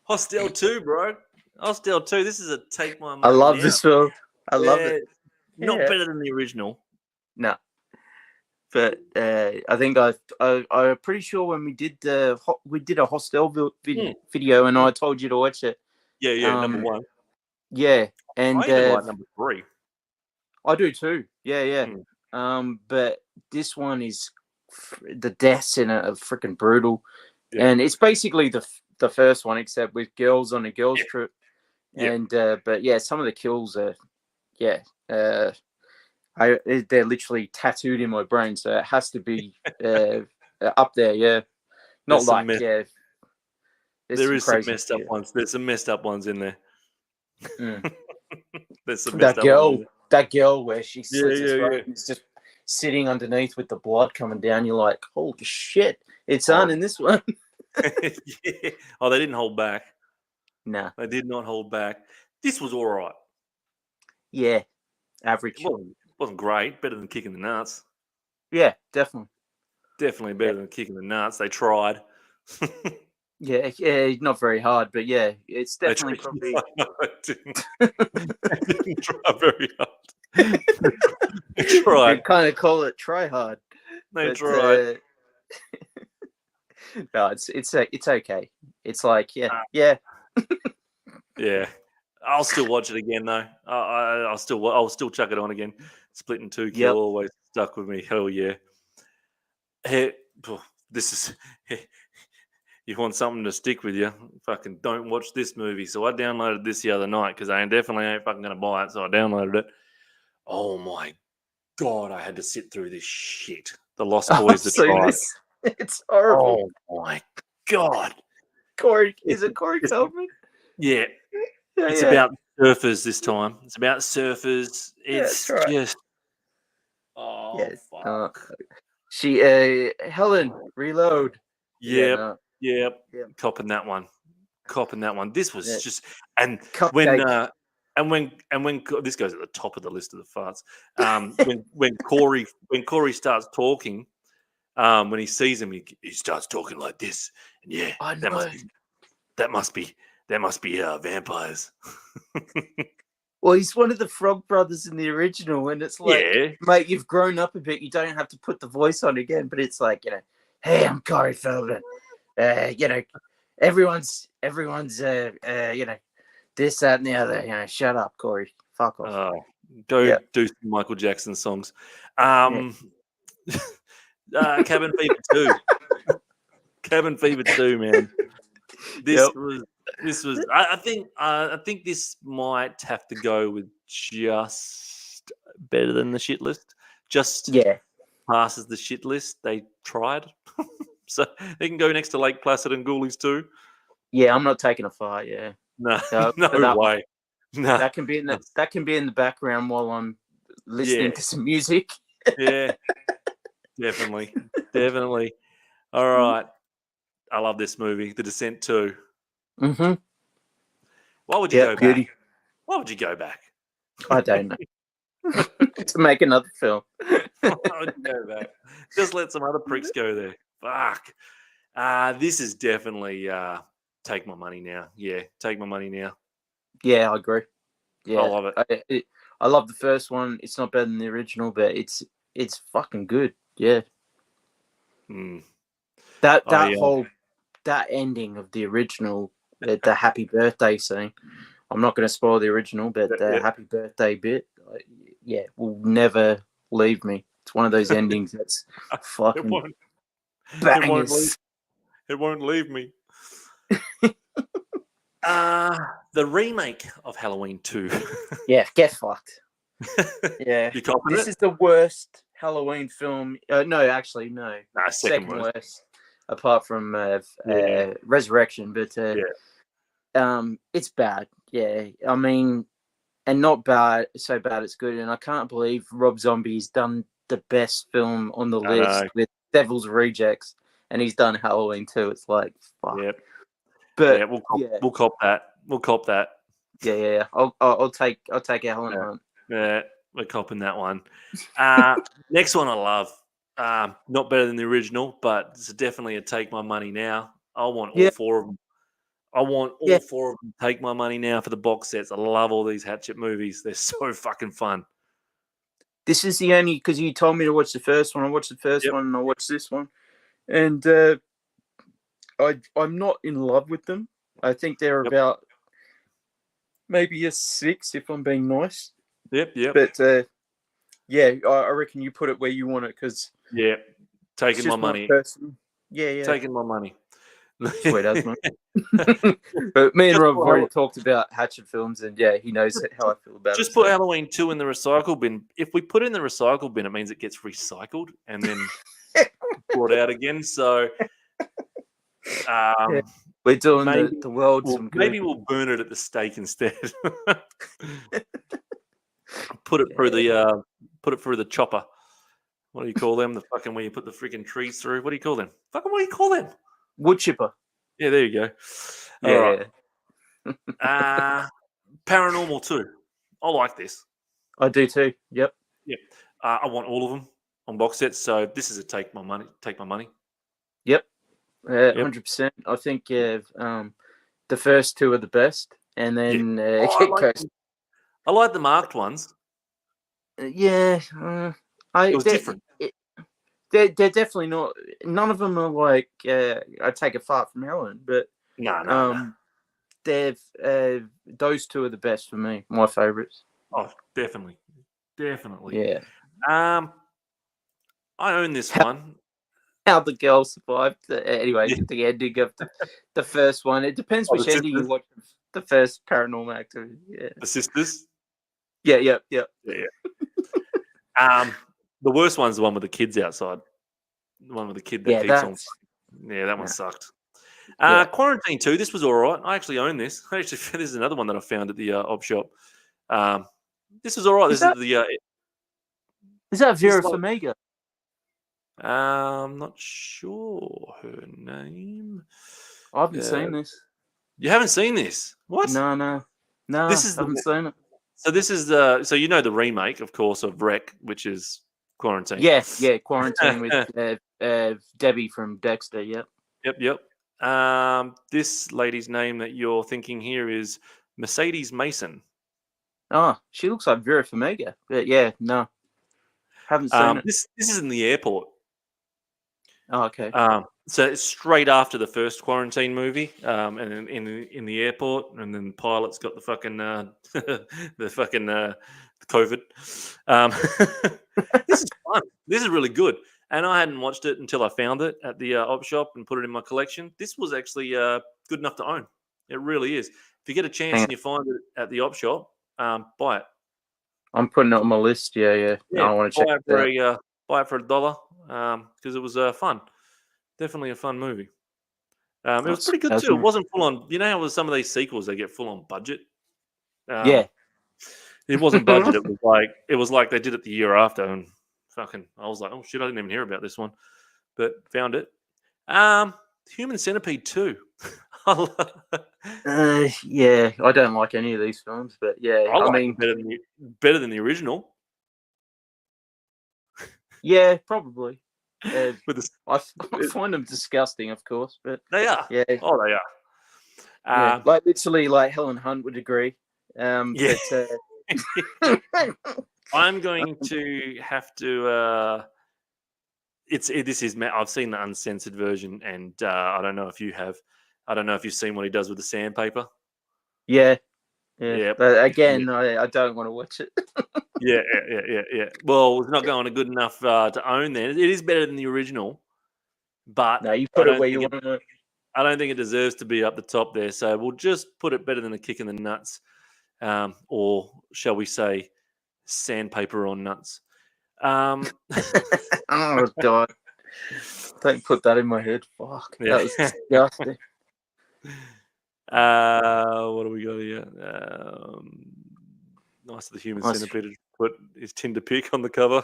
Hostel 2, bro. Hostel 2. This is a take my money. I love now. this film. I love it. Not better than the original. No. But I think I'm pretty sure when we did a Hostel video and I told you to watch it. Yeah, number 1. Yeah, and I even like number 3. I do too. Yeah. But this one is the deaths in it are freaking brutal, and it's basically the first one except with girls on a girls trip, and but yeah, some of the kills are they're literally tattooed in my brain, so it has to be up there. Yeah, not like yeah. There is some messed up ones. There's some messed up ones in there. There's some that girl where she slits her throat and is just sitting underneath with the blood coming down. You're like, holy shit, it's on in this one. Yeah. Oh, they didn't hold back. Nah, they did not hold back. This was all right. Yeah, average. It wasn't great. Better than kicking the nuts. Yeah, definitely. Definitely better than kicking the nuts. They tried. Yeah, not very hard, but yeah, it's definitely probably. No, they didn't try very hard. They tried. They kind of call it try hard. They tried. No, it's okay. It's like yeah. Yeah. I'll still watch it again though. I'll still chuck it on again. Split in 2 kill always stuck with me. Hell yeah. Hey, this is. You want something to stick with you, fucking don't watch this movie. So I downloaded this the other night because I definitely ain't fucking going to buy it. So I downloaded it. Oh my God, I had to sit through this shit. The Lost Boys, The Tribe. It's horrible. Oh my God. Is it Corey Feldman? Yeah. It's about surfers this time. It's about surfers. It's just. Oh, fuck. Helen, reload. Yep. Copping that one. This was just when this goes at the top of the list of the farts. When Corey starts talking, when he sees him, he starts talking like this. And yeah, that must be vampires. Well, he's one of the Frog Brothers in the original, and it's like, mate, you've grown up a bit. You don't have to put the voice on again, but it's like, hey, I'm Corey Feldman. Everyone's this, that, and the other. Shut up, Corey. Fuck off. Go do some Michael Jackson songs. Cabin Fever 2. Cabin Fever 2, man. This was. I think this might have to go with just better than the shit list. Just passes the shit list. They tried. So they can go next to Lake Placid and Ghoulies 2. Yeah, I'm not taking a fart. Yeah, no way. No, that can be in the background while I'm listening to some music. Yeah, definitely. All right, I love this movie, The Descent 2. Mm-hmm. Why would you go back? Why would you go back? I don't know. To make another film. Why would you go back? Just let some other pricks go there. Fuck. This is definitely take my money now. Yeah, take my money now. Yeah, I agree. Yeah, I love it. I love the first one. It's not better than the original, but it's fucking good. Yeah. That ending of the original, the happy birthday scene. I'm not going to spoil the original, but the happy birthday bit, will never leave me. It's one of those endings that's fucking bangers. It won't leave me. The remake of Halloween 2. Yeah, get fucked. Yeah. You copying this is the worst Halloween film. No, actually, no. Nah, second worst. Apart from Resurrection, but It's bad. Yeah, I mean, and not bad, so bad it's good. And I can't believe Rob Zombie's done the best film on the I list know. with Devil's Rejects, and he's done Halloween too. It's like fuck. Yep. But Yeah, we'll cop that. We'll cop that. yeah. I'll take Helen Yeah. Hunt. Yeah, we're copping that one. Next one I love. Not better than the original, but it's definitely a take my money now. I want all Yeah. four of them. I want all Yeah. four of them to take my money now for the box sets. I love all these Hatchet movies. They're so fucking fun. This is the only because you told me to watch the first one. I watched the first Yep. one and I watched this one, and I'm not in love with them. I think they're Yep. about maybe a 6 if I'm being nice. Yep. But yeah, I reckon you put it where you want it because Yeah. Taking my money. Yeah. Taking my money. Sweet as mate. But me and Rob have already talked about Hatchet films, and yeah, he knows how I feel about it. Just put Halloween 2 in the recycle bin. If we put it in the recycle bin, it means it gets recycled and then brought out again. So we're doing the world some good. Maybe we'll burn it at the stake instead. Put it through the chopper. What do you call them? The fucking where you put the freaking trees through. What do you call them? Fucking what do you call them? Wood chipper. Yeah, there you go. Yeah. All right. Paranormal 2. I like this. I do too. Yep. Yeah. I want all of them on box sets. So this is a take my money. Yep. 100%. I think the first two are the best, and then I like the marked ones. It was different. They're definitely not. None of them are like I take it far from Helen, but no. They've those two are the best for me. My favorites. Oh, definitely. Yeah. I own this one. How the girl survived. Anyway, the ending of the first one. It depends which ending you watch. The first Paranormal Activity. Yeah. The sisters. Yeah. The worst one's the one with the kids outside. The one with the kid that keeps on. Yeah, that one sucked. Quarantine 2. This was all right. I actually own this. This is another one that I found at the op shop. This is all right. Is that Vera Farmiga? I'm not sure her name. I haven't seen this. You haven't seen this? What? No. This is I haven't seen it. So this is so you know the remake, of course, of Wreck, which is Quarantine. Yeah, Quarantine with Debbie from Dexter. Yep. This lady's name that you're thinking here is Mercedes Mason. Oh, she looks like Vera Farmiga. But yeah, no, haven't seen it. This is in the airport. Oh, okay. So it's straight after the first Quarantine movie, and in the airport, and then the pilot's got the fucking COVID. This is fun. This is really good, and I hadn't watched it until I found it at the op shop and put it in my collection. This was actually good enough to own. It really is. If you get a chance and you find it at the op shop, buy it. I'm putting it on my list. Yeah. I want to check it out. Buy it for $1 because it was fun. Definitely a fun movie. It was pretty good too. It wasn't full on. You know how with some of these sequels they get full on budget. Yeah. It wasn't budget. It was like they did it the year after, and fucking I was like, oh shit, I didn't even hear about this one, but found it. Human Centipede 2. Yeah, I don't like any of these films, but yeah, I mean better than the original. Yeah, probably. I find them disgusting, of course, but they are. Yeah. Oh, they are. Like literally, like Helen Hunt would agree. Yeah. But, I'm going to have to. I've seen the uncensored version, and I don't know if you have. I don't know if you've seen what he does with the sandpaper. Yeah. But again, I don't want to watch it. Yeah. Well, it's not going good enough to own then. It is better than the original, but no, you put it where you want to. I don't think it deserves to be up the top there. So we'll just put it better than a kick in the nuts, or shall we say, sandpaper on nuts. Oh God! Don't put that in my head. Fuck, that was disgusting. What do we got here? Nice of the human Nice. centipede to put his Tinder pic on the cover.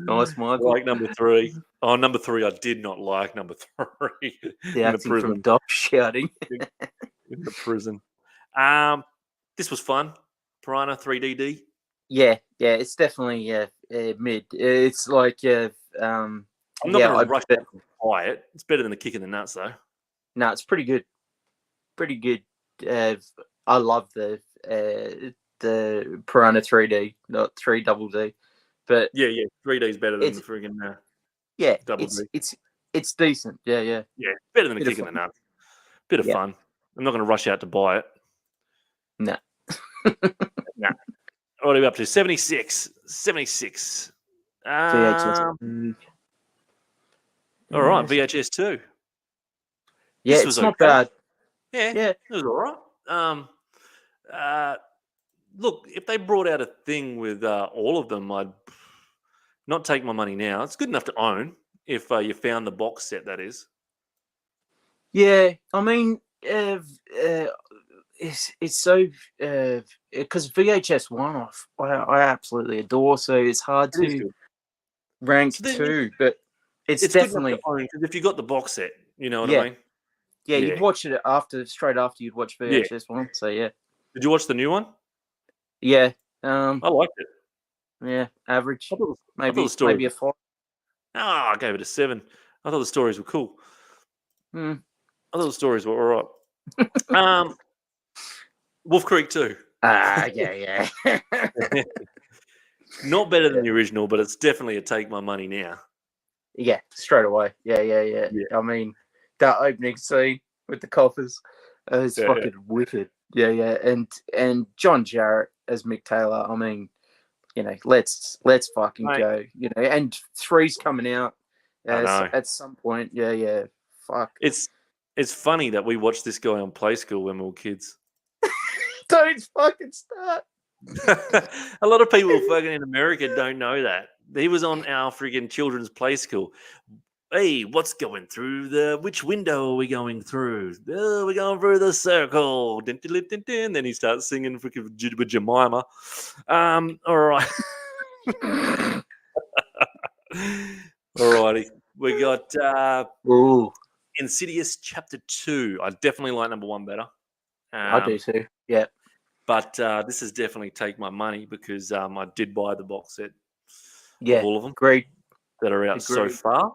Nice, Michael. Like number 3. Oh, number 3, I did not like number 3. The in the acting from prison. Doc shouting. In the prison. This was fun. Piranha 3DD. Yeah, it's definitely mid. It's like I'm not going to rush out and buy it. It's better than the kick in the nuts, though. No, it's pretty good. Pretty good. I love the Piranha 3D, not 3DD. But yeah, 3D is better than the it's- friggin' double it's D. it's decent. Yeah. Yeah, better than the Bit of kick in the fun. nuts. Bit of Yeah. fun. I'm not going to rush out to buy it. No. Nah. What are we up to? 76. 76. VHS. All right, VHS 2. Yeah, This it's was not okay. bad. Yeah, Yeah. it was all right. Look, if they brought out a thing with all of them, I'd not take my money now. It's good enough to own if you found the box set, that is. Yeah, I mean, it's so because VHS one I absolutely adore. So it's hard It is to good. rank So then two, but it's It's definitely good enough to own because if you got the box set, you know what Yeah. I mean? yeah. Yeah. You'd watch it straight after you'd watch Yeah. VHS one. So yeah, Did you watch the new one? yeah, I liked it. yeah, average. I thought Maybe the story. maybe a 5. I gave it a 7. I thought the stories were cool. Hmm. I thought the stories were all right. Wolf Creek 2. Yeah. Not better than the original, but it's definitely a take my money now. Yeah, straight away. Yeah. Yeah. I mean, that opening scene with the coffers is Yeah, fucking wicked. Yeah, and John Jarrett as Mick Taylor. I mean, let's fucking Mate. go. And 3's coming out I know. at some point. Yeah. Fuck. It's funny that we watched this guy on Play School when we were kids. Don't fucking start. A lot of people fucking in America don't know that. He was on our friggin' children's play school. Hey, what's going through which window are we going through? Oh, we're going through the circle. Dun, dun, dun, dun, dun. Then he starts singing freaking with Jemima. All right. Alrighty. We got Ooh, Insidious Chapter 2. I definitely like number 1 better. I do too. Yeah. But this is definitely take my money because I did buy the box set Yeah. of all of them Great. that are out so Agreed. far.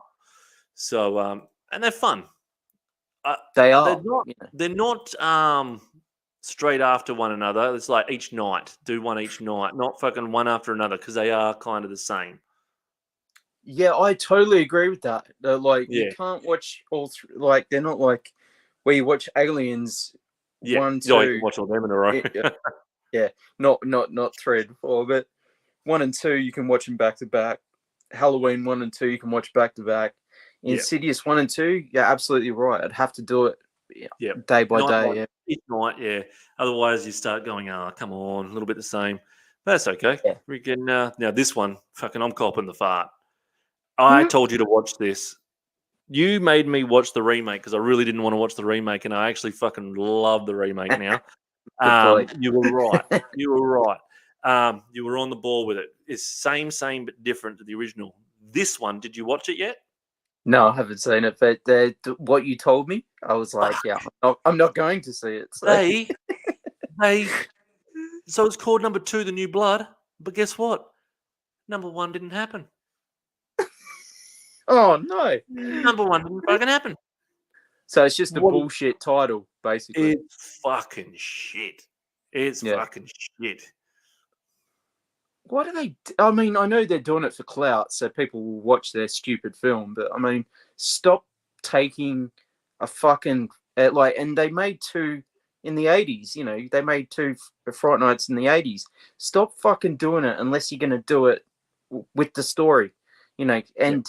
So, and they're fun. They are. They're not straight after one another. It's like each night, do one each night, not fucking one after another because they are kind of the same. Yeah, I totally agree with that. Like, Yeah. you can't watch all three. Like, they're not like where you watch Aliens Yeah, 1, you 2. can watch all them in a row. Yeah, not 3 and 4, but 1 and 2 you can watch them back to back. Halloween 1 and 2 you can watch back to back. Yeah. Insidious 1 and 2, yeah, absolutely right. I'd have to do it Yeah. day by Night day. one, Yeah. each night, yeah. Otherwise, you start going, come on, a little bit the same. But that's okay. Yeah. Freaking now this one, fucking, I'm copping the fart. I told you to watch this. You made me watch the remake because I really didn't want to watch the remake, and I actually fucking love the remake now. Good boy. You were right. You were right. You were on the ball with it. It's same, but different to the original. This one, did you watch it yet? No, I haven't seen it, but what you told me, I was like, yeah, I'm not going to see it. So. Hey. So it's called number 2, The New Blood. But guess what? Number 1 didn't happen. Oh no! Number 1 didn't fucking happen. So it's just a What- bullshit title, basically. It's fucking shit. It's fucking shit. What do they? I mean, I know they're doing it for clout, so people will watch their stupid film. But I mean, stop taking a fucking and they made 2 in the 80s. They made 2 Fright Nights in the 80s. Stop fucking doing it unless you're gonna do it with the story. And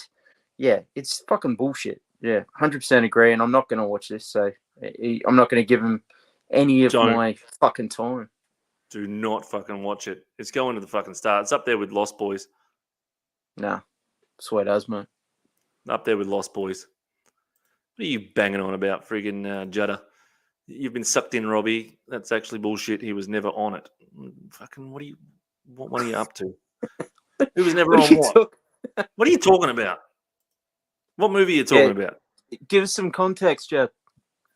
it's fucking bullshit. Yeah, 100% agree. And I'm not gonna watch this, so I'm not gonna give him any of my fucking time. Do not fucking watch it. It's going to the fucking start. It's up there with Lost Boys. Nah, sweet as, mate. Up there with Lost Boys. What are you banging on about, friggin' Judder? You've been sucked in, Robbie. That's actually bullshit. He was never on it. Fucking, what one are you up to? He was never on what? What are you talking about? What movie are you talking about? Give us some context, Jeff.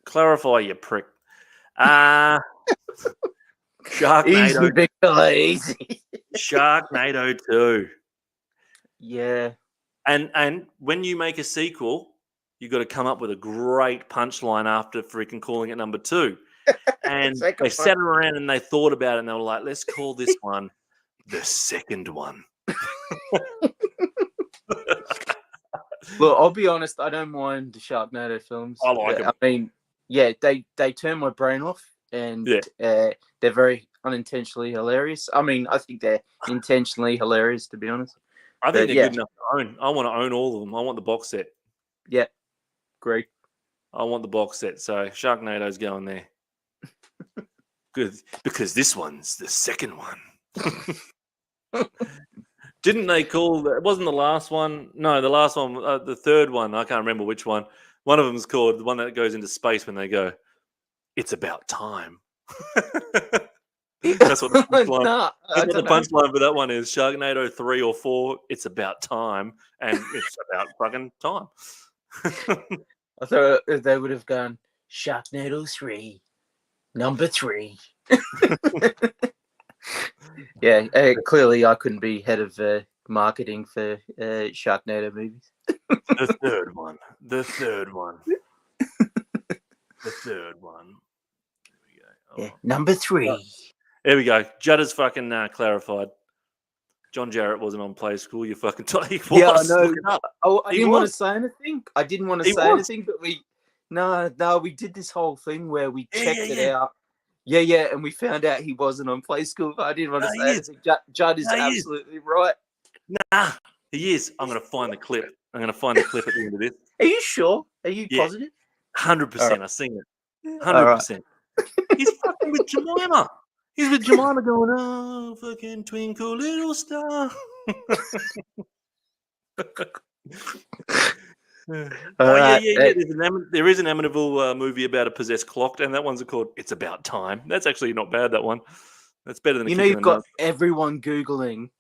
Clarify, you prick. Sharknado. Easy, big fella, easy. Sharknado 2. Yeah. And when you make a sequel, you got to come up with a great punchline after freaking calling it number 2. And they sat around and they thought about it and they were like, let's call this one the second one. Look, I'll be honest, I don't mind the Sharknado films. I like them. I mean, yeah, they turn my brain off, and they're very unintentionally hilarious. I mean, I think they're intentionally hilarious, to be honest. I think they're good enough to own. I want to own all of them. I want the box set. Yeah, great. I want the box set. So Sharknado's going there. Good, because this one's the second one. Didn't they call it wasn't the last one? No, the last one, the third one. I can't remember which one. One of them's called the one that goes into space when they go, "It's about time." That's what the punchline. That's what the punchline for that one is. Sharknado 3 or 4. It's about time, and it's about fucking time. I thought they would have gone Sharknado 3, number 3. Yeah, clearly I couldn't be head of marketing for Sharknado movies. The third one. The third one. The third one. There we go. Oh. Yeah, number 3. There we go. Judd has fucking clarified. John Jarrett wasn't on Play School. You fucking yeah, I know. Oh, I didn't want to say anything. I didn't want to say anything, but we did this whole thing where we checked it out. Yeah, and we found out he wasn't on Play School. But I didn't want to say anything. Judd is absolutely right. Nah, he is. I'm going to find the clip. I'm going to find the clip at the end of this. Are you sure? Are you positive? 100%. I've seen it. 100%. He's fucking with Jemima. He's with Jemima going, oh, fucking twinkle little star. Yeah. There is an Amityville movie about a possessed clock, and that one's called It's About Time. That's actually not bad, that one. That's better than you've got everyone Googling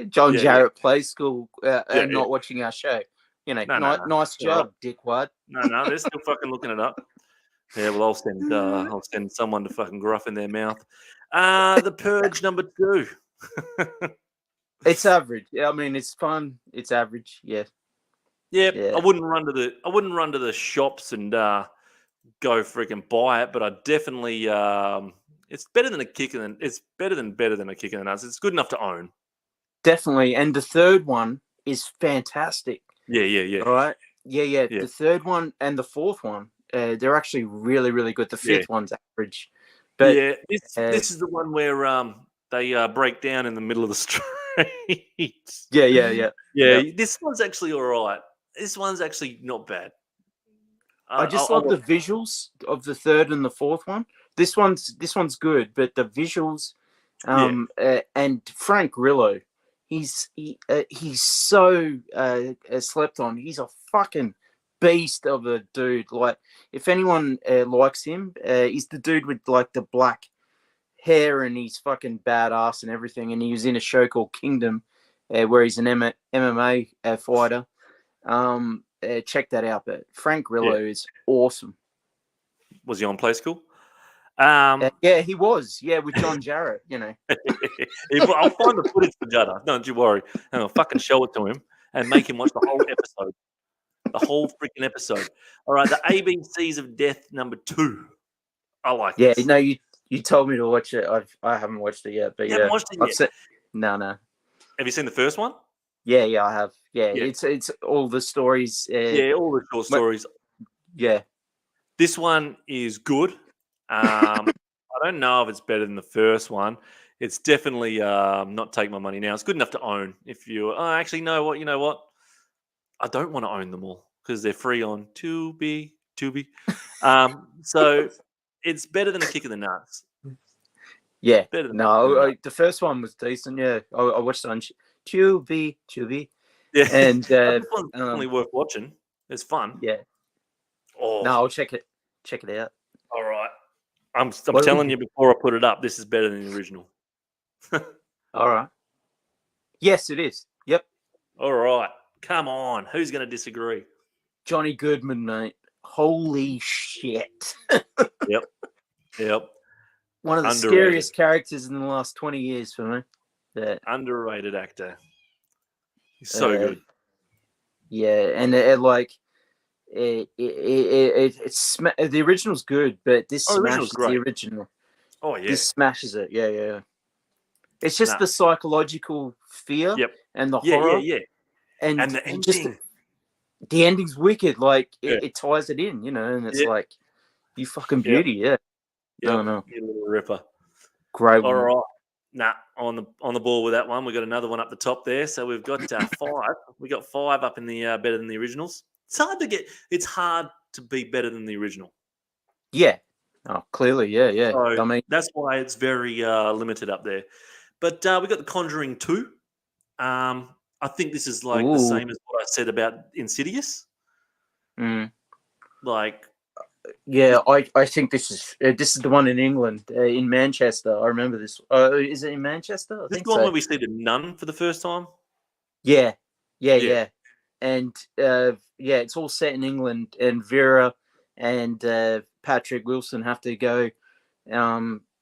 John Jarrett Play School and not watching our show. You know, nice job, dickwad. No, they're still fucking looking it up. Yeah, well, I'll send someone to fucking gruff in their mouth. The Purge number 2. It's average. Yeah, I mean, it's fun. It's average. Yeah. I wouldn't run to the shops and go freaking buy it, but I definitely it's better than a kick in a kick in the nuts. It's good enough to own. Definitely, and the third one is fantastic. Yeah. All right. Yeah. The third one and the fourth one, they're actually really, really good. The fifth one's average. But this is the one where they break down in the middle of the street. Yeah. This one's actually all right. This one's actually not bad. I just love the visuals of the third and the fourth one. This one's good, but the visuals, and Frank Grillo, he's so slept on. He's a fucking beast of a dude. Like, if anyone likes him, he's the dude with like the black hair, and he's fucking badass and everything. And he was in a show called Kingdom, where he's an MMA fighter. Check that out. But Frank Grillo is awesome. Was he on Play School? Yeah, he was. Yeah, with John Jarrett, you know. I'll find the footage for Judder. Don't you worry. And I'll fucking show it to him and make him watch the whole episode. The whole freaking episode. All right, the ABCs of Death number 2. I like it. Yeah, no, you told me to watch it. I haven't watched it yet. But you haven't watched it yet? No. Have you seen the first one? Yeah, I have. Yeah, it's all the stories. All the short stories. Yeah. This one is good. I don't know if it's better than the first one. It's definitely not take my money now. It's good enough to own. If you actually you know what? I don't want to own them all because they're free on Tubi. So it's better than a kick in the nuts. Yeah. The first one was decent. Yeah, I watched it on Tubi. Yeah, and this one's definitely worth watching. It's fun. Yeah. Oh no, I'll check it out. All right. I'm What telling you before I put it up, this is better than the original. All right. Yes, it is. Yep. All right. Come on. Who's going to disagree? Johnny Goodman, mate. Holy shit. Yep. Yep. One of the Underrated. scariest characters in the last 20 years for me. Yeah. Underrated actor. He's so good. Yeah, and the original's good, but this Oh, the original's smashes great. the original. Oh, yeah. This smashes it. Yeah. It's just Nah. the psychological fear Yep. and the horror. Yeah. And the ending. just the ending's wicked. Like Yeah. it ties it in, you know, and it's Yeah. like you fucking beauty, yeah. Yeah. No. You little ripper. Great All one. right. Nah, on the ball with that one. We've got another one up the top there. So we've got 5. We got 5 up in the better than the originals. It's hard to be better than the original. Yeah. Oh, clearly, yeah. So I mean, that's why it's very limited up there. But we got The Conjuring 2. I think this is like the same as what I said about Insidious. Like, yeah, I think this is the one in England, in Manchester. I remember this. Is it in Manchester? I this think the one so. where we see the nun for the first time. Yeah. And it's all set in England, and Vera and Patrick Wilson have to go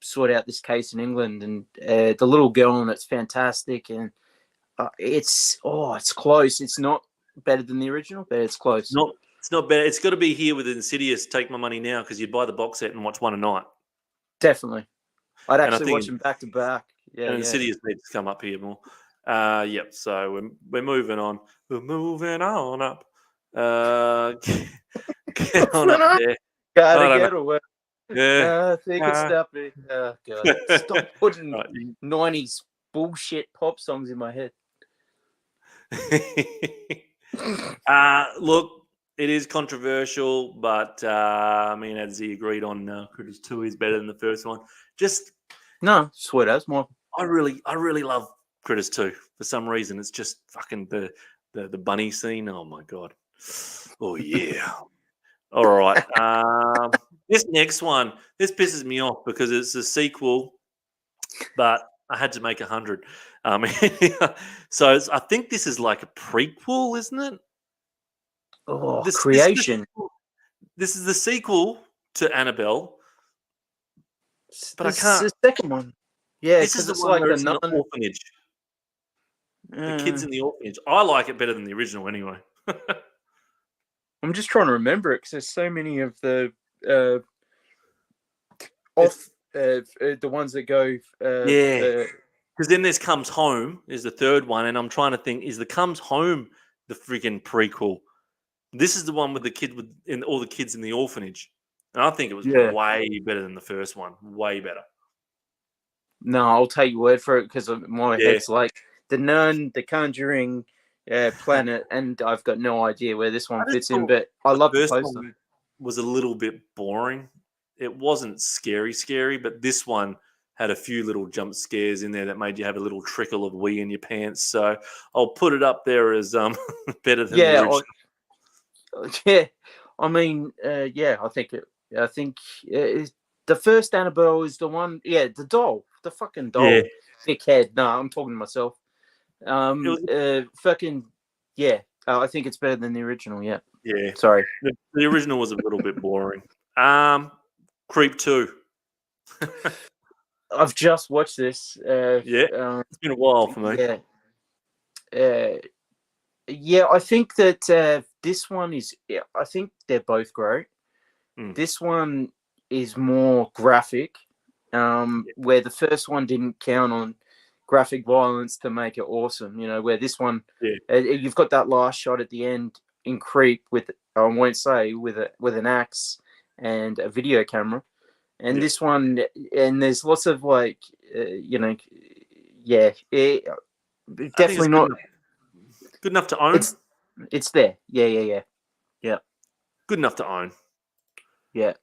sort out this case in England, and the little girl, and it's fantastic, and it's close. It's not better than the original, but it's close. It's not better. It's got to be here with Insidious. Take my money now, because you'd buy the box set and watch one a night. Definitely, I'd actually watch them back to back. Yeah, and Insidious needs to come up here more. Yep. So we're moving on. We're moving on up. Get on up there. Gotta get away. Yeah. I think it's stopping. Oh god! Stop putting 90s bullshit pop songs in my head. Look, it is controversial, but me and Adsey agreed on Critters 2 is better than the first one. Sweet as more. I really love Critters 2 for some reason. It's just fucking the bunny scene. Oh my god. Oh yeah. All right. This next one, this pisses me off because it's a sequel, but I had to make 100. So I think this is like a prequel, isn't it? Oh, Creation. This is the sequel to Annabelle, but this I can't. is the second one. Yeah, this is the it's one like where the it's in the orphanage. The kids in the orphanage. I like it better than the original, anyway. I'm just trying to remember it because there's so many of the the ones that go. Because then there's Comes Home is the third one, and I'm trying to think: is the Comes Home the freaking prequel? This is the one with the kid all the kids in the orphanage, and I think it was way better than the first one. Way better. No, I'll take your word for it because my head's like the Nun, the Conjuring, Planet, and I've got no idea where this one fits in. But I love the poster. One was a little bit boring. It wasn't scary, but this one had a few little jump scares in there that made you have a little trickle of wee in your pants. So I'll put it up there as better than the original. I mean, I think the first Annabelle is the one. Yeah, the doll, the fucking doll, dickhead. No, I'm talking to myself. I think it's better than the original. Yeah. Yeah. Sorry. The original was a little bit boring. Creep 2. I've just watched this. It's been a while for me. Yeah. I think that this one is. Yeah, I think they're both great. This one is more graphic, where the first one didn't count on graphic violence to make it awesome. You know, where this one, you've got that last shot at the end in Creep with, I won't say, with an axe and a video camera. And this one, and there's lots of like, definitely not good enough to own. It's there. Yeah. Good enough to own. Yeah,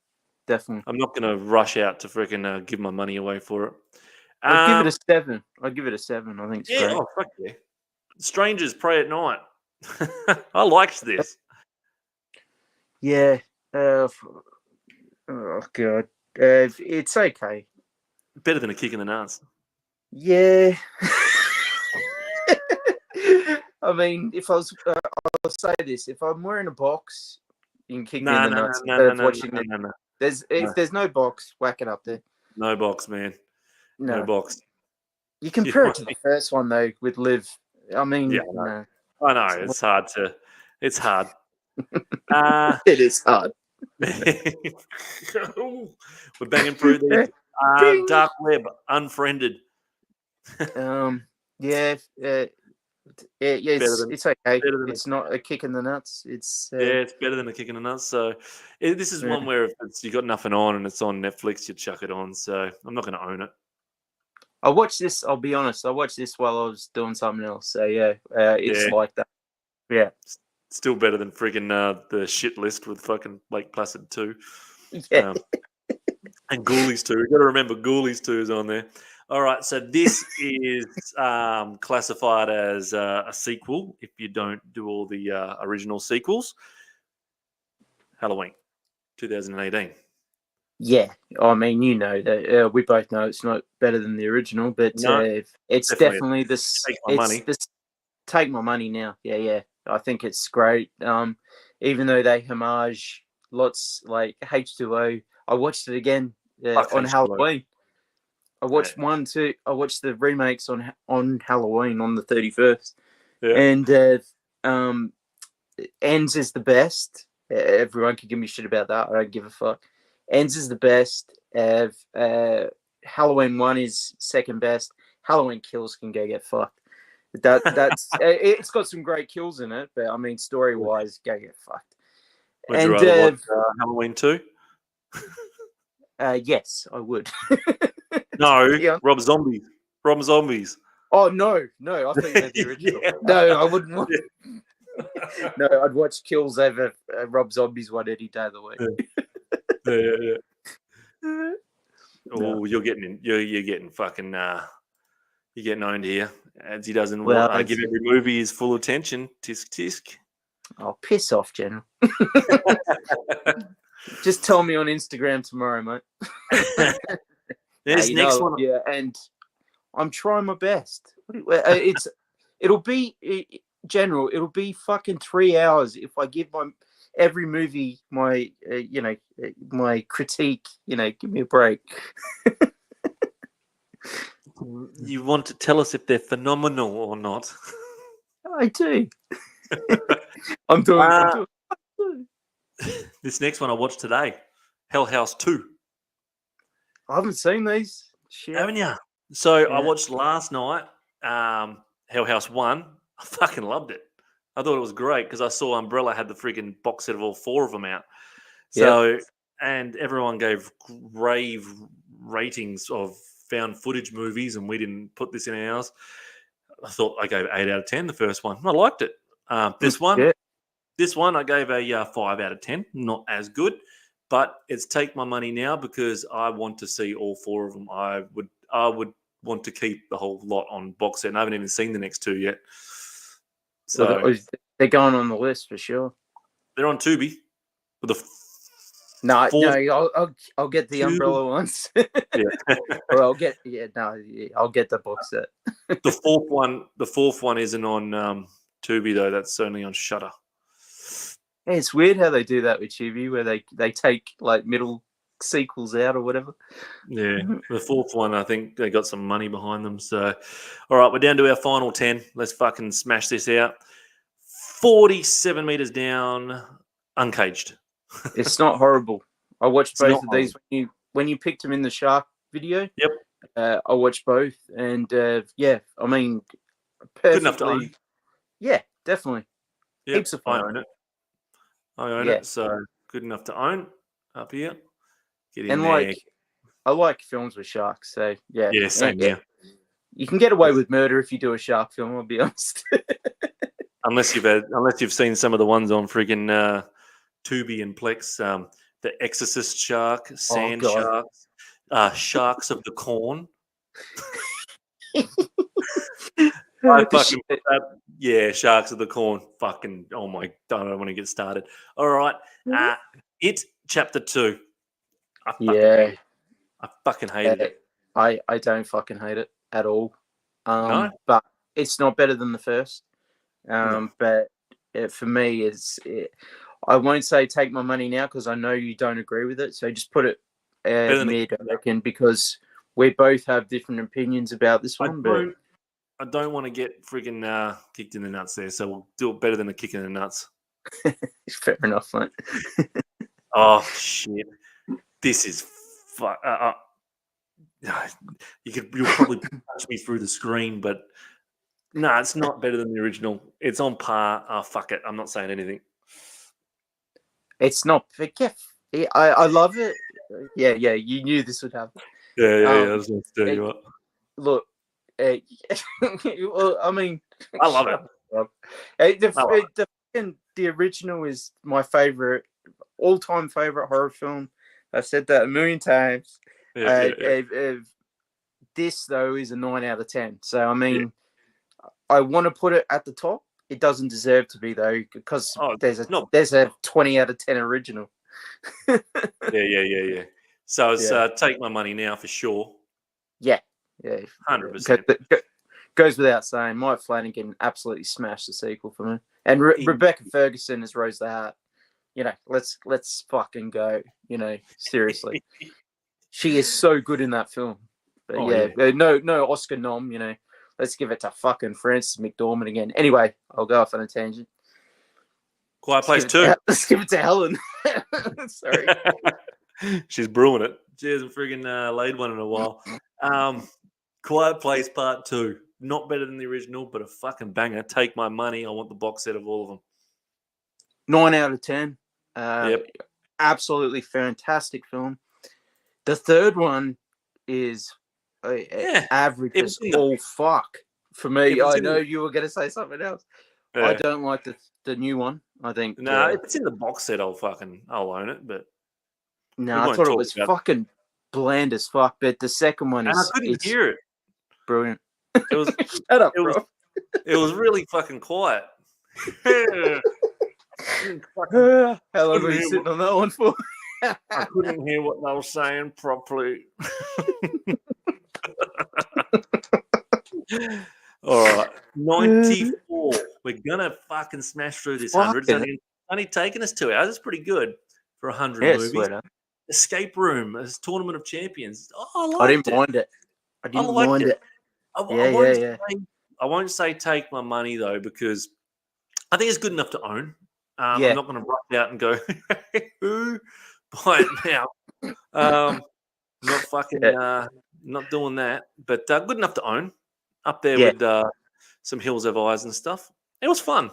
definitely. I'm not going to rush out to freaking give my money away for it. I'd give it a 7. I think it's great. Oh, fuck yeah. Strangers Pray at Night. I liked this. Yeah. Oh god. It's okay. Better than a kick in the nuts. Yeah. I mean, if I was, I'll say this: if I'm wearing a box, you can kick me in the nuts instead of watching it. No. If there's no box, whack it up there. No box, man. No box. You compare it to the first one though with Liv. I mean, yeah, no. I know it's hard to. It's hard. It is hard. We're banging through these. Dark web unfriended. Yeah. It's okay. It's not a kick in the nuts. It's it's better than a kick in the nuts. So this is one where if you got nothing on and it's on Netflix, you chuck it on. So I'm not going to own it. I watched this. I'll be honest. I watched this while I was doing something else. So it's like that. Yeah, still better than freaking the shit list with fucking Lake Placid 2. Yeah, and Ghoulies 2. We've got to remember Ghoulies 2 is on there. All right, so this is classified as a sequel if you don't do all the original sequels. Halloween, 2018. Yeah, I mean, you know that we both know it's not better than the original, but it's definitely this. Take my money. Take my money now. Yeah. I think it's great. Even though they homage lots like H2O, I watched it again on H2O. Halloween. I watched one too. I watched the remakes on Halloween on the 31st, and Ends is the best. Everyone can give me shit about that. I don't give a fuck. Ends is the best. Halloween 1 is second best. Halloween Kills can go get fucked. That's it's got some great kills in it, but I mean story wise, go get fucked. Would you rather watch Halloween 2? Yes, I would. No, Rob Zombies. Oh no! I think that's the original. No, I wouldn't want. No, I'd watch Kills over Rob Zombie's one any day of the week. Yeah. Oh, you're getting fucking you're getting owned here. Adsey doesn't give every movie his full attention. Tisk tisk. Oh, piss off, General. Just tell me on Instagram tomorrow, mate. This next one. Yeah, and I'm trying my best. It'll be General. It'll be fucking 3 hours if I give every movie my my critique. Give me a break. You want to tell us if they're phenomenal or not? I do. I'm doing. This next one I watched today, Hell House 2. I haven't seen these. Shit. Haven't you? So I watched last night Hell House 1. I fucking loved it. I thought it was great because I saw Umbrella had the freaking box set of all 4 of them out. So, and everyone gave rave ratings of found footage movies, and we didn't put this in ours. I thought I gave 8 out of 10 the first one. I liked it. This one I gave a 5 out of 10. Not as good, but it's take my money now because I want to see all 4 of them. I would want to keep the whole lot on box set, and I haven't even seen the next 2 yet. So they're going on the list for sure. They're on Tubi. I'll get the Umbrella ones. Or I'll get the box set. The fourth one isn't on Tubi though. That's only on Shudder. Yeah, it's weird how they do that with Tubi, where they take like middle sequels out or whatever. Yeah, the fourth one, I think they got some money behind them. So, all right, we're down to our final 10. Let's fucking smash this out. 47 meters down, uncaged. It's not horrible. I watched both of these when you picked them in the shark video. Yep. I watched both, and I mean, perfectly. Good enough to own. Yeah, definitely. Yep, Heaps of fun. I own it. So good enough to own up here. Get in and there. I like films with sharks, so yeah. Yeah, same here. You can get away with murder if you do a shark film. I'll be honest. unless you've seen some of the ones on friggin' Tubi and Plex, the Exorcist shark, sand sharks, sharks of the corn. Sharks of the corn. Fucking oh my! I don't want to get started. All right, It Chapter 2. I fucking hated it. I don't fucking hate it at all. No? But it's not better than the first. No. But for me, I won't say take my money now because I know you don't agree with it. So just put it Better than mid, I reckon, because we both have different opinions about this one. I don't want to get freaking kicked in the nuts there, so we'll do it better than a kick in the nuts. Fair enough, mate. Oh shit! This is you'll probably punch me through the screen, but no, it's not better than the original. It's on par. Oh fuck it! I'm not saying anything. It's not. I love it. Yeah. You knew this would happen. Yeah. I was going to tell you what. Look, well, I mean, I love it. The original is my favorite, all-time favorite horror film. I've said that a million times. This though is a 9 out of 10. So I mean, I want to put it at the top. It doesn't deserve to be though, because there's a 20 out of 10 original. Yeah. So it's take my money now for sure. Yeah, 100%. Goes without saying. Mike Flanagan absolutely smashed the sequel for me, and Rebecca Ferguson as Rose the Heart. Let's fucking go. Seriously, she is so good in that film. But no Oscar nom. Let's give it to fucking Frances McDormand again. Anyway, I'll go off on a tangent. Quiet Place 2. Let's give it to Helen. Sorry. She's brewing it. She hasn't friggin' laid one in a while. Quiet Place Part 2. Not better than the original, but a fucking banger. Take my money. I want the box set of all of them. 9 out of 10. Yep. Absolutely fantastic film. The third one is average as all fuck for me. I know you were going to say something else. Yeah. I don't like the new one. I think. No, if it's in the box set, I'll own it. But no, I thought it was fucking bland as fuck. But the second one I couldn't hear it. Brilliant. It was shut up, bro. It was really fucking quiet. How long were you sitting on that one for? I couldn't hear what they were saying properly. All right, 94. We're gonna fucking smash through this 100. It's only taken us 2 hours. It's pretty good for 100 movies. Sweater. Escape Room as Tournament of Champions. Oh, I didn't mind it. I didn't mind it. I won't say take my money though, because I think it's good enough to own. I'm not going to rush out and go, who buy it now? Not fucking, not doing that. But good enough to own. Up there with some Hills Have Eyes and stuff. It was fun.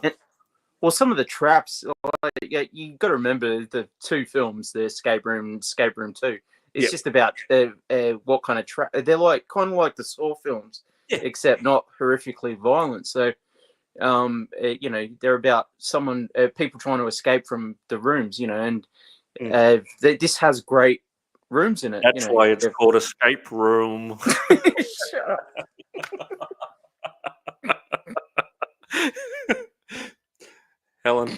Well, some of the traps, you got to remember the two films, the Escape Room and Escape Room 2. It's just about what kind of trap. They're kind of like the Saw films, except not horrifically violent. So, they're about people trying to escape from the rooms, and this has great rooms in it. That's why it's called Escape Room. Shut up. Helen.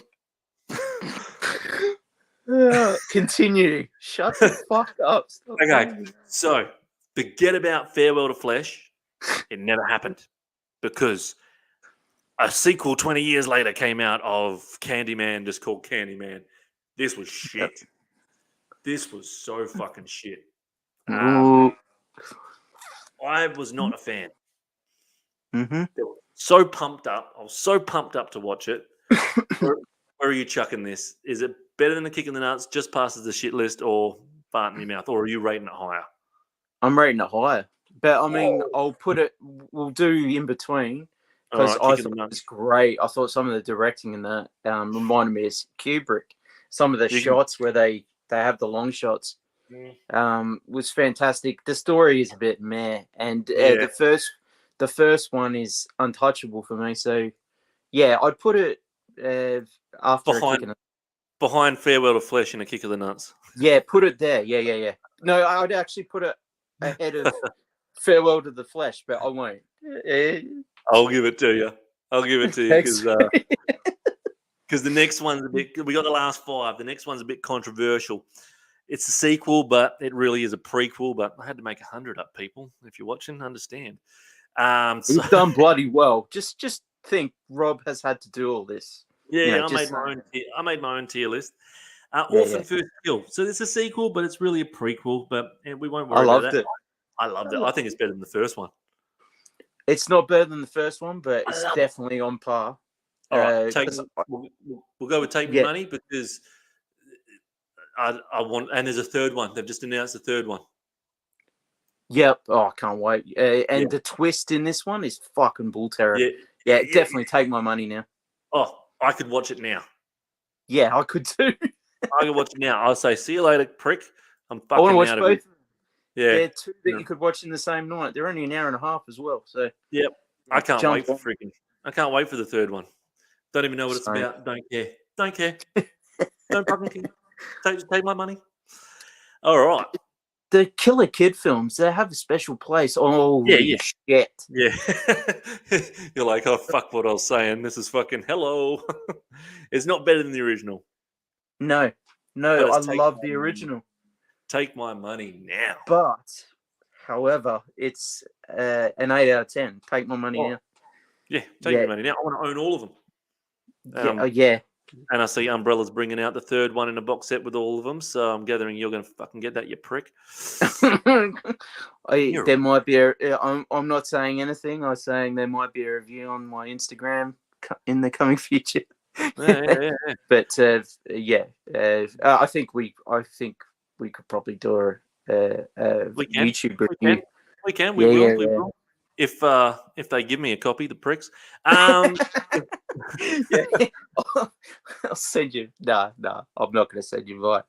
Continue. Shut the fuck up. Stop okay, so forget about Farewell to Flesh. It never happened because a sequel 20 years later came out of Candyman, just called Candyman. This was shit. This was so fucking shit. I was not a fan. Mm-hmm. So pumped up. I was so pumped up to watch it. Where are you chucking this? Is it better than the kick in the nuts, just passes the shit list, or fart in your mouth? Or are you rating it higher? I'm rating it higher. But, I mean, we'll do in between. Because I thought it was great. I thought some of the directing in that reminded me of Kubrick. Some of the shots where they have the long shots was fantastic. The story is a bit meh. And the first one is untouchable for me. So, yeah, I'd put it after behind Farewell to Flesh and A Kick of the Nuts. Yeah, put it there. Yeah. No, I'd actually put it ahead of Farewell to the Flesh, but I won't. I'll give it to you. Because the next one's a bit. We got the last 5. The next one's a bit controversial. it's a sequel, but it really is a prequel. But I had to make 100 up, people. If you're watching, understand. So, You've done bloody well. Just think, Rob has had to do all this. yeah, I made my own tier list. Orphan First Kill. So it's a sequel, but it's really a prequel. But we won't worry about that. I loved it. I think it's better than the first one. It's not better than the first one, but it's definitely on par. All right, we'll go with Take Me Money because I want, and there's a third one. They've just announced a third one. Yep. Oh, I can't wait. And the twist in this one is fucking bull terror. Yeah, definitely Take My Money now. Oh, I could watch it now. Yeah, I could too. I could watch it now. I'll say, see you later, prick. I'm fucking out of it. Yeah. They're two that you could watch in the same night. They're only an hour and a half as well. So yep. I can't wait for the third one. Don't even know what it's about. Don't care. Don't fucking care. Take my money. All right. The Killer Kid films, they have a special place. Oh, shit. Yeah. You're like, oh, fuck what I was saying. This is fucking hello. It's not better than the original. No, I love the original. Take my money now. But, however, it's an 8 out of 10. Take my money now. Yeah, take my money now. I want to own all of them. Yeah. And I see Umbrella's bringing out the third one in a box set with all of them. So I'm gathering you're going to fucking get that, you prick. There might be I'm not saying anything. I'm saying there might be a review on my Instagram in the coming future. Yeah. But I think we could probably do a YouTube review. We will. If they give me a copy, the pricks. I'll send you. Nah, I'm not going to send you mine.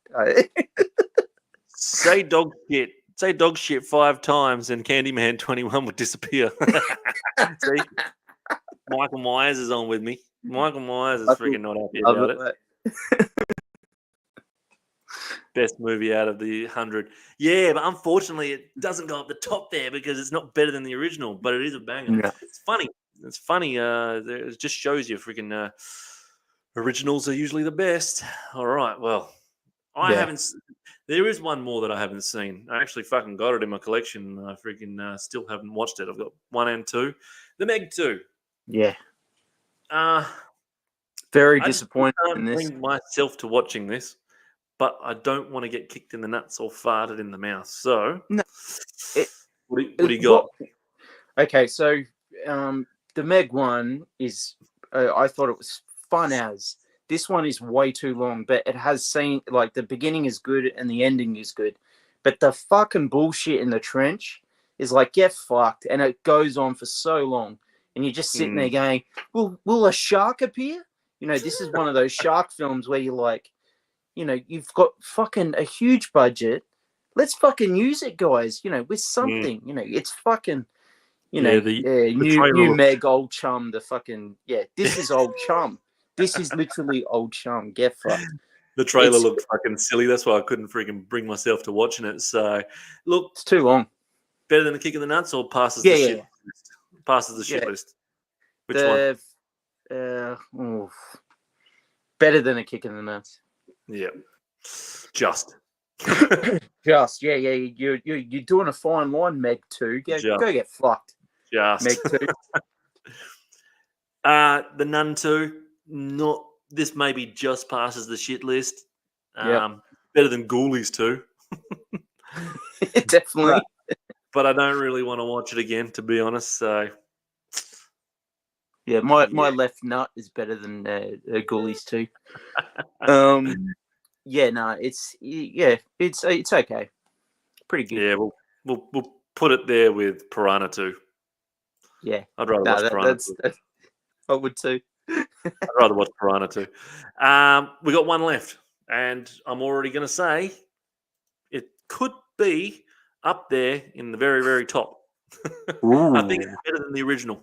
Say dog shit. Say dog shit 5 times, and Candyman 21 would disappear. See, Michael Myers is on with me. Michael Myers is freaking not happy about it. Best movie out of the 100. Yeah, but unfortunately, it doesn't go up the top there because it's not better than the original, but it is a banger. Yeah. It's funny. It just shows you freaking originals are usually the best. All right, well, I haven't. There is one more that I haven't seen. I actually fucking got it in my collection. I freaking still haven't watched it. I've got 1 and 2. The Meg 2. Yeah. Very disappointed in this. I can't bring myself to watching this. But I don't want to get kicked in the nuts or farted in the mouth. So, what do you got? Okay, so the Meg one is, I thought it was fun as. This one is way too long, but it has the beginning is good and the ending is good. But the fucking bullshit in the trench is like, get fucked. And it goes on for so long. And you're just sitting there going, will a shark appear? This is one of those shark films where you're like, you've got fucking a huge budget. Let's fucking use it, guys. With something. It's fucking, new Meg, old chum. The fucking this is old chum. This is literally old chum. Get fucked. The trailer looked fucking silly. That's why I couldn't freaking bring myself to watching it. So, look, it's too long. Better than a kick in the nuts, or passes the shit list? Passes the shit list. Which one? Better than a kick in the nuts. Yeah, just You're doing a fine line, Meg 2. Go get fucked. Just Meg 2. The Nun 2. Not this. Maybe just passes the shit list. Better than Ghoulies 2. Definitely. But I don't really want to watch it again, to be honest. So. Yeah, my left nut is better than Ghoulies 2. It's okay. Pretty good. Yeah, we'll put it there with Piranha 2. Yeah, I'd rather watch Piranha 2. I would too. I'd rather watch Piranha 2. We got one left, and I'm already going to say it could be up there in the very, very top. I think it's better than the original.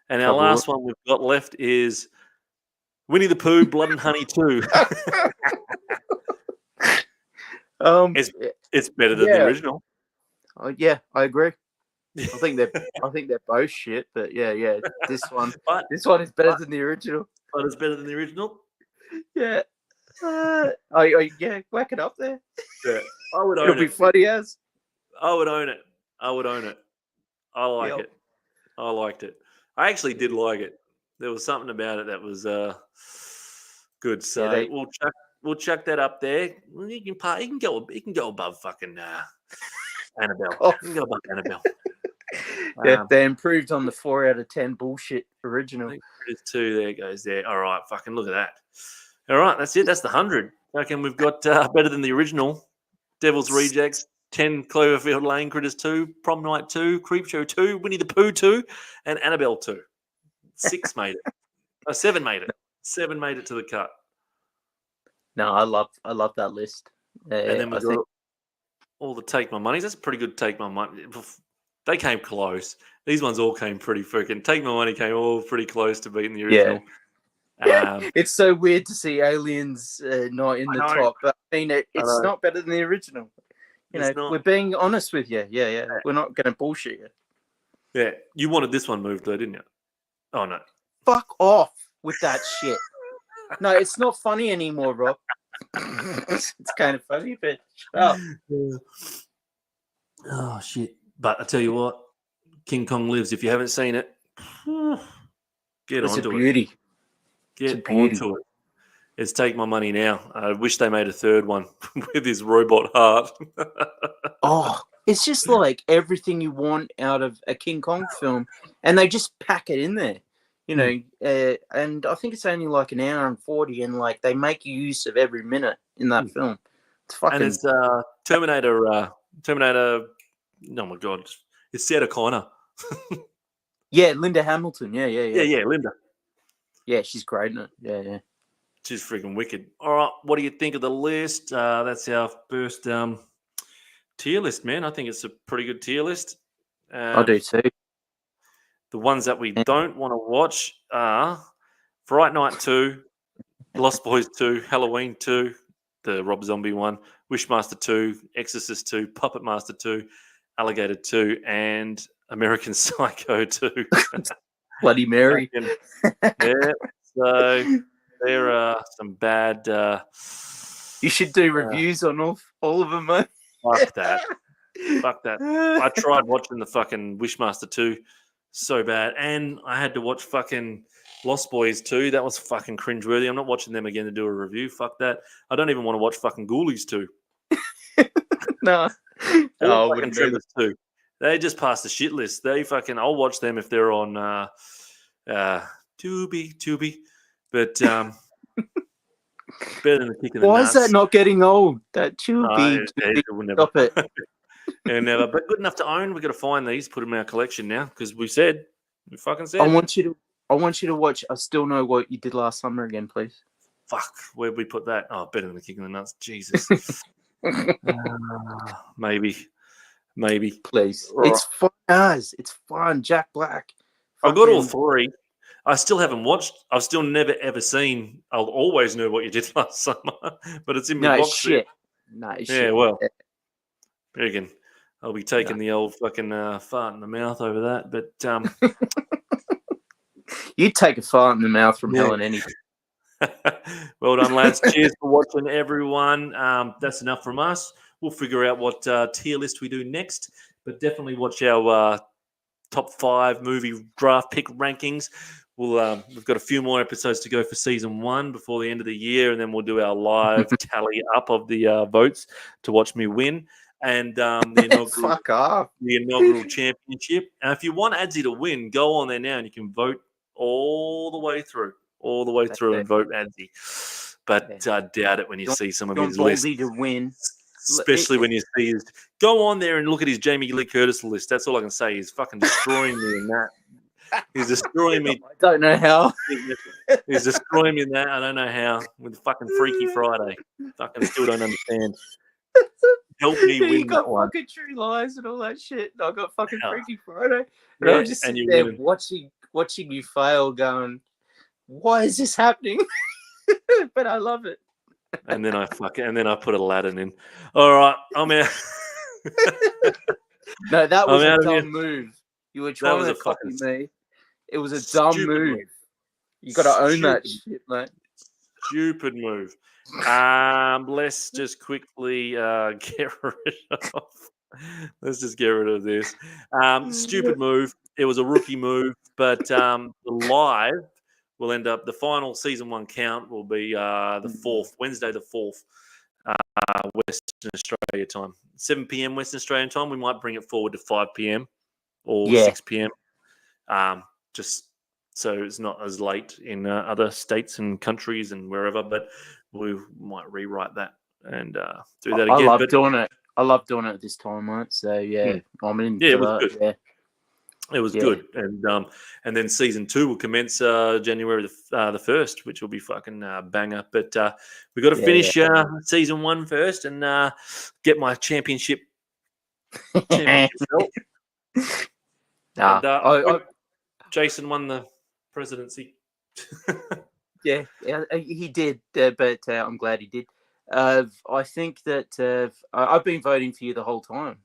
And our last one we've got left is Winnie the Pooh, Blood and Honey 2. It's better than the original. I agree. I think they're both shit, but this one is better than the original. But it's better than the original. Yeah. Yeah, whack it up there. Yeah, I would It'll own be it. funny as. I would own it. I would own it. I like Yep. it. I liked it. I actually did like it. There was something about it that was good. So they- we'll chuck that up there. You can go above fucking Annabelle. Oh. You can go above Annabelle. Yeah, they improved on the 4 out of 10 bullshit original. I think Critters 2, there it goes there. All right, fucking look at that. All right, that's it. That's the 100. I reckon we've got better than the original. Devil's Rejects, 10 Cloverfield Lane, Critters 2, Prom Night 2, Creepshow 2, Winnie the Pooh 2, and Annabelle 2. 6 made it. Oh, 7 made it. 7 made it to the cut. No, I love that list. And then we've got all the Take My Moneys. That's a pretty good Take My Money. They came close. These ones all came pretty freaking. Take My Money came all pretty close to beating the original. It's so weird to see Aliens not in the top, but I mean, it's not better than the original. We're being honest with you. Yeah. We're not going to bullshit you. Yeah, you wanted this one moved though, didn't you? Oh no! Fuck off with that shit. No, it's not funny anymore, Rob. It's kind of funny, but oh shit! But I tell you what, King Kong Lives. If you haven't seen it, get it's onto a beauty. it. Get onto it. It's Take My Money now. I wish they made a third one with his robot heart. Oh, it's just like everything you want out of a King Kong film, and they just pack it in there, and I think it's only like an hour and 40, and like they make use of every minute in that film. It's fucking. And it's Terminator. Oh my god, it's Sarah Connor. Yeah, Linda Hamilton. Yeah, Linda. Yeah, she's great in it. Yeah. She's freaking wicked. All right, what do you think of the list? That's our first tier list, man. I think it's a pretty good tier list. I do too. The ones that we don't want to watch are Fright Night 2, Lost Boys 2, Halloween 2, the Rob Zombie one, Wishmaster 2, Exorcist 2, Puppet Master 2, Alligator 2, and American Psycho 2. Bloody Mary. Yeah, so there are some bad. You should do reviews on all of them, mate. Fuck that. Fuck that. I tried watching the fucking Wishmaster 2 so bad, and I had to watch fucking Lost Boys 2. That was fucking cringeworthy. I'm not watching them again to do a review. Fuck that. I don't even want to watch fucking Ghoulies 2. No. Oh, fucking Tremors 2. They just passed the shit list. They fucking. I'll watch them if they're on Tubi. But better than the kick in the Why nuts. is that not getting old? That Tubi. Stop it. And never. But good enough to own. We've got to find these, put them in our collection now, because we fucking said. I want you to watch I Still Know What You Did Last Summer again, please. Fuck, where'd we put that? Oh, better than the kick in the nuts. Jesus. Maybe. Please. Right. It's fun as. It's fun. Jack Black. I've got all 3. I still haven't watched. I've still never ever seen. I'll always know what you did last summer, but it's in my box. Shit. No yeah, shit. well, again, I'll be taking the old fucking fart in the mouth over that. But you'd take a fart in the mouth from Helen anything. Well done, lads. Cheers for watching, everyone. That's enough from us. We'll figure out what tier list we do next, but definitely watch our top 5 movie draft pick rankings. We've got a few more episodes to go for season 1 before the end of the year, and then we'll do our live tally up of the votes to watch me win. And the inaugural championship. And if you want Adsey to win, go on there now and you can vote all the way through and vote Adsey. But I doubt it when you see some of his lists. To win. Especially when you see his. Go on there and look at his Jamie Lee Curtis list. That's all I can say. He's fucking destroying me in that. He's destroying me. I don't know how. He's destroying me in that. I don't know how. With fucking Freaky Friday. Fucking still don't understand. Help me win that one. Fucking True Lies and all that shit. I got fucking Freaky Friday. And I'm just sitting there watching you fail going, why is this happening? But I love it. And then I put Aladdin in. All right, I'm out. No, that was a dumb move. You were trying to fucking me. It was a dumb move. You got to own that shit, mate. Stupid move. Let's just quickly get rid of. Let's just get rid of this. Stupid move. It was a rookie move, but the live will end up. The final season 1 count will be the 4th, Wednesday the 4th, Western Australia time, 7 p.m. Western Australian time. We might bring it forward to 5 p.m. or 6 p.m. Just so it's not as late in other states and countries and wherever, but we might rewrite that and do that again. I love doing it at this time, mate. So I'm in. Yeah, it was good. Yeah. It was good, and then season 2 will commence January the 1st, which will be fucking banger. But we got to finish season 1 first and get my championship belt. Jason won the presidency. Yeah, he did, but I'm glad he did. I think that I've been voting for you the whole time.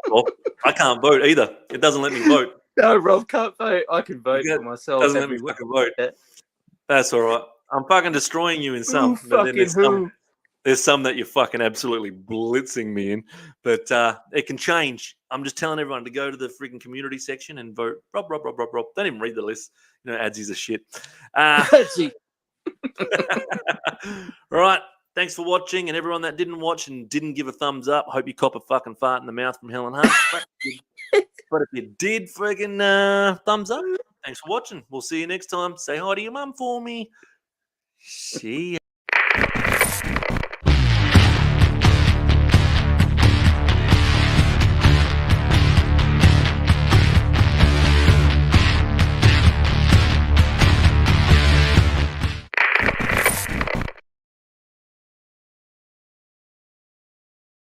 Well, I can't vote either. It doesn't let me vote. No, Rob can't vote. I can vote for myself. Doesn't let me fucking vote. That's all right. I'm fucking destroying you in some. But then there's some that you're fucking absolutely blitzing me in. But it can change. I'm just telling everyone to go to the freaking community section and vote. Rob. Don't even read the list. You know, Adsey's a shit. Adsey. All right. Thanks for watching, and everyone that didn't watch and didn't give a thumbs up, I hope you cop a fucking fart in the mouth from Helen Hunt. But if you did friggin' thumbs up, thanks for watching. We'll see you next time. Say hi to your mum for me. See ya.